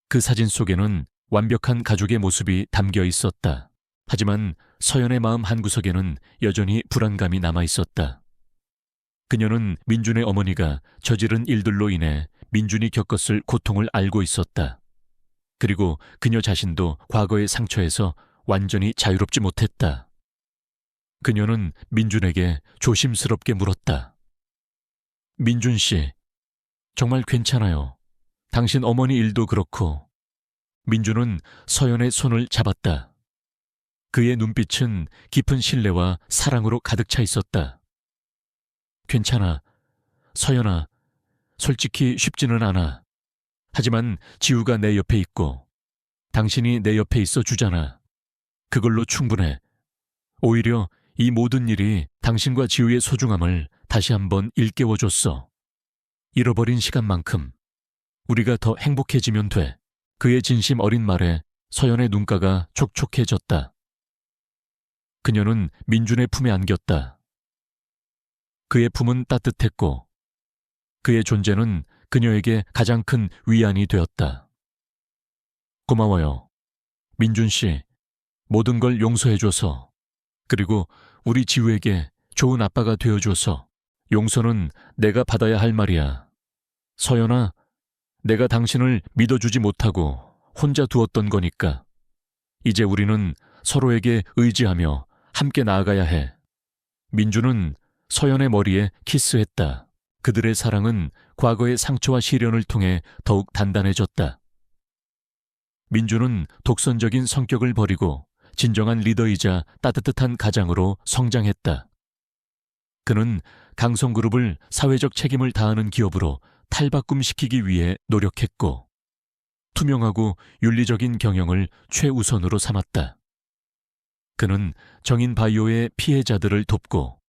그 사진 속에는 완벽한 가족의 모습이 담겨 있었다. 하지만 서연의 마음 한구석에는 여전히 불안감이 남아 있었다. 그녀는 민준의 어머니가 저지른 일들로 인해 민준이 겪었을 고통을 알고 있었다. 그리고 그녀 자신도 과거의 상처에서 완전히 자유롭지 못했다. 그녀는 민준에게 조심스럽게 물었다. 민준 씨, 정말 괜찮아요. 당신 어머니 일도 그렇고. 민준은 서연의 손을 잡았다. 그의 눈빛은 깊은 신뢰와 사랑으로 가득 차 있었다. 괜찮아. 서연아, 솔직히 쉽지는 않아. 하지만 지우가 내 옆에 있고 당신이 내 옆에 있어 주잖아. 그걸로 충분해. 오히려 이 모든 일이 당신과 지우의 소중함을 다시 한번 일깨워줬어. 잃어버린 시간만큼 우리가 더 행복해지면 돼. 그의 진심 어린 말에 서연의 눈가가 촉촉해졌다. 그녀는 민준의 품에 안겼다. 그의 품은 따뜻했고 그의 존재는 그녀에게 가장 큰 위안이 되었다. 고마워요. 민준 씨, 모든 걸 용서해줘서, 그리고 우리 지우에게 좋은 아빠가 되어줘서. 용서는 내가 받아야 할 말이야. 서연아, 내가 당신을 믿어주지 못하고 혼자 두었던 거니까. 이제 우리는 서로에게 의지하며 함께 나아가야 해. 민주는 서연의 머리에 키스했다. 그들의 사랑은 과거의 상처와 시련을 통해 더욱 단단해졌다. 민주는 독선적인 성격을 버리고 진정한 리더이자 따뜻한 가장으로 성장했다. 그는 강성그룹을 사회적 책임을 다하는 기업으로 탈바꿈시키기 위해 노력했고, 투명하고 윤리적인 경영을 최우선으로 삼았다. 그는 정인바이오의 피해자들을 돕고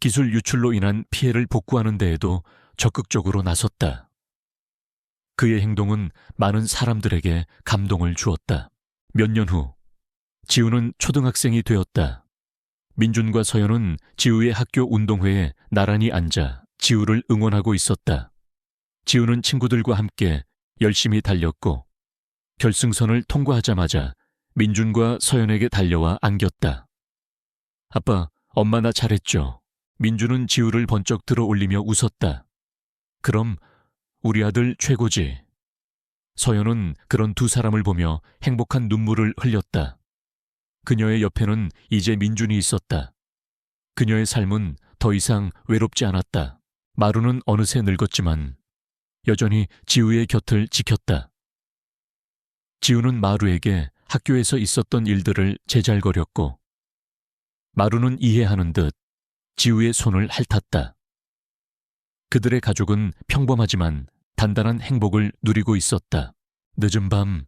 기술 유출로 인한 피해를 복구하는 데에도 적극적으로 나섰다. 그의 행동은 많은 사람들에게 감동을 주었다. 몇 년 후, 지우는 초등학생이 되었다. 민준과 서연은 지우의 학교 운동회에 나란히 앉아 지우를 응원하고 있었다. 지우는 친구들과 함께 열심히 달렸고, 결승선을 통과하자마자 민준과 서연에게 달려와 안겼다. 아빠, 엄마 나 잘했죠? 민준은 지우를 번쩍 들어 올리며 웃었다. 그럼 우리 아들 최고지. 서연은 그런 두 사람을 보며 행복한 눈물을 흘렸다. 그녀의 옆에는 이제 민준이 있었다. 그녀의 삶은 더 이상 외롭지 않았다. 마루는 어느새 늙었지만 여전히 지우의 곁을 지켰다. 지우는 마루에게 학교에서 있었던 일들을 제잘거렸고, 마루는 이해하는 듯 지우의 손을 핥았다. 그들의 가족은 평범하지만 단단한 행복을 누리고 있었다. 늦은 밤,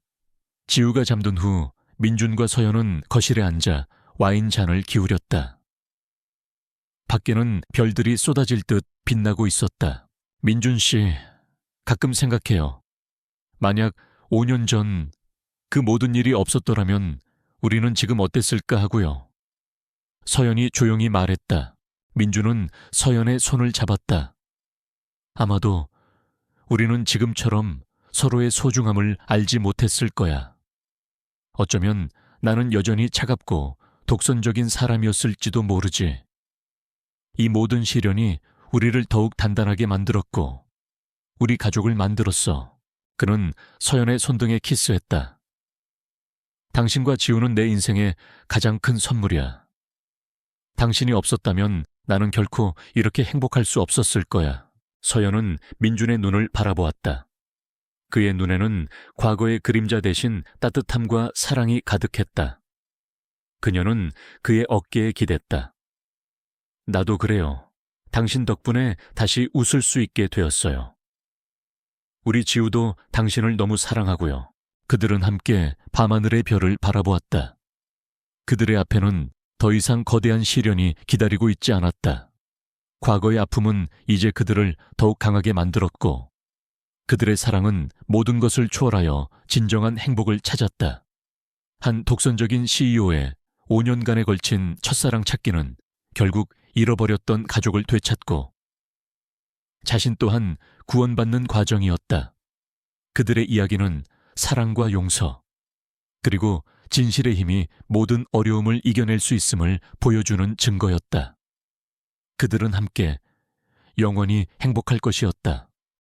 지우가 잠든 후 민준과 서연은 거실에 앉아 와인 잔을 기울였다. 밖에는 별들이 쏟아질 듯 빛나고 있었다. 민준 씨, 가끔 생각해요. 만약 5년 전 그 모든 일이 없었더라면 우리는 지금 어땠을까 하고요. 서연이 조용히 말했다. 민준은 서연의 손을 잡았다. 아마도 우리는 지금처럼 서로의 소중함을 알지 못했을 거야. 어쩌면 나는 여전히 차갑고 독선적인 사람이었을지도 모르지. 이 모든 시련이 우리를 더욱 단단하게 만들었고, 우리 가족을 만들었어. 그는 서연의 손등에 키스했다. 당신과 지우는 내 인생의 가장 큰 선물이야. 당신이 없었다면 나는 결코 이렇게 행복할 수 없었을 거야. 서연은 민준의 눈을 바라보았다. 그의 눈에는 과거의 그림자 대신 따뜻함과 사랑이 가득했다. 그녀는 그의 어깨에 기댔다. 나도 그래요. 당신 덕분에 다시 웃을 수 있게 되었어요. 우리 지우도 당신을 너무 사랑하고요. 그들은 함께 밤하늘의 별을 바라보았다. 그들의 앞에는 더 이상 거대한 시련이 기다리고 있지 않았다. 과거의 아픔은 이제 그들을 더욱 강하게 만들었고, 그들의 사랑은 모든 것을 초월하여 진정한 행복을 찾았다. 한 독선적인 CEO의 5년간에 걸친 첫사랑 찾기는 결국 잃어버렸던 가족을 되찾고, 자신 또한 구원받는 과정이었다. 그들의 이야기는 사랑과 용서, 그리고 진실의 힘이 모든 어려움을 이겨낼 수 있음을 보여주는 증거였다. 그들은 함께 영원히 행복할 것이었다.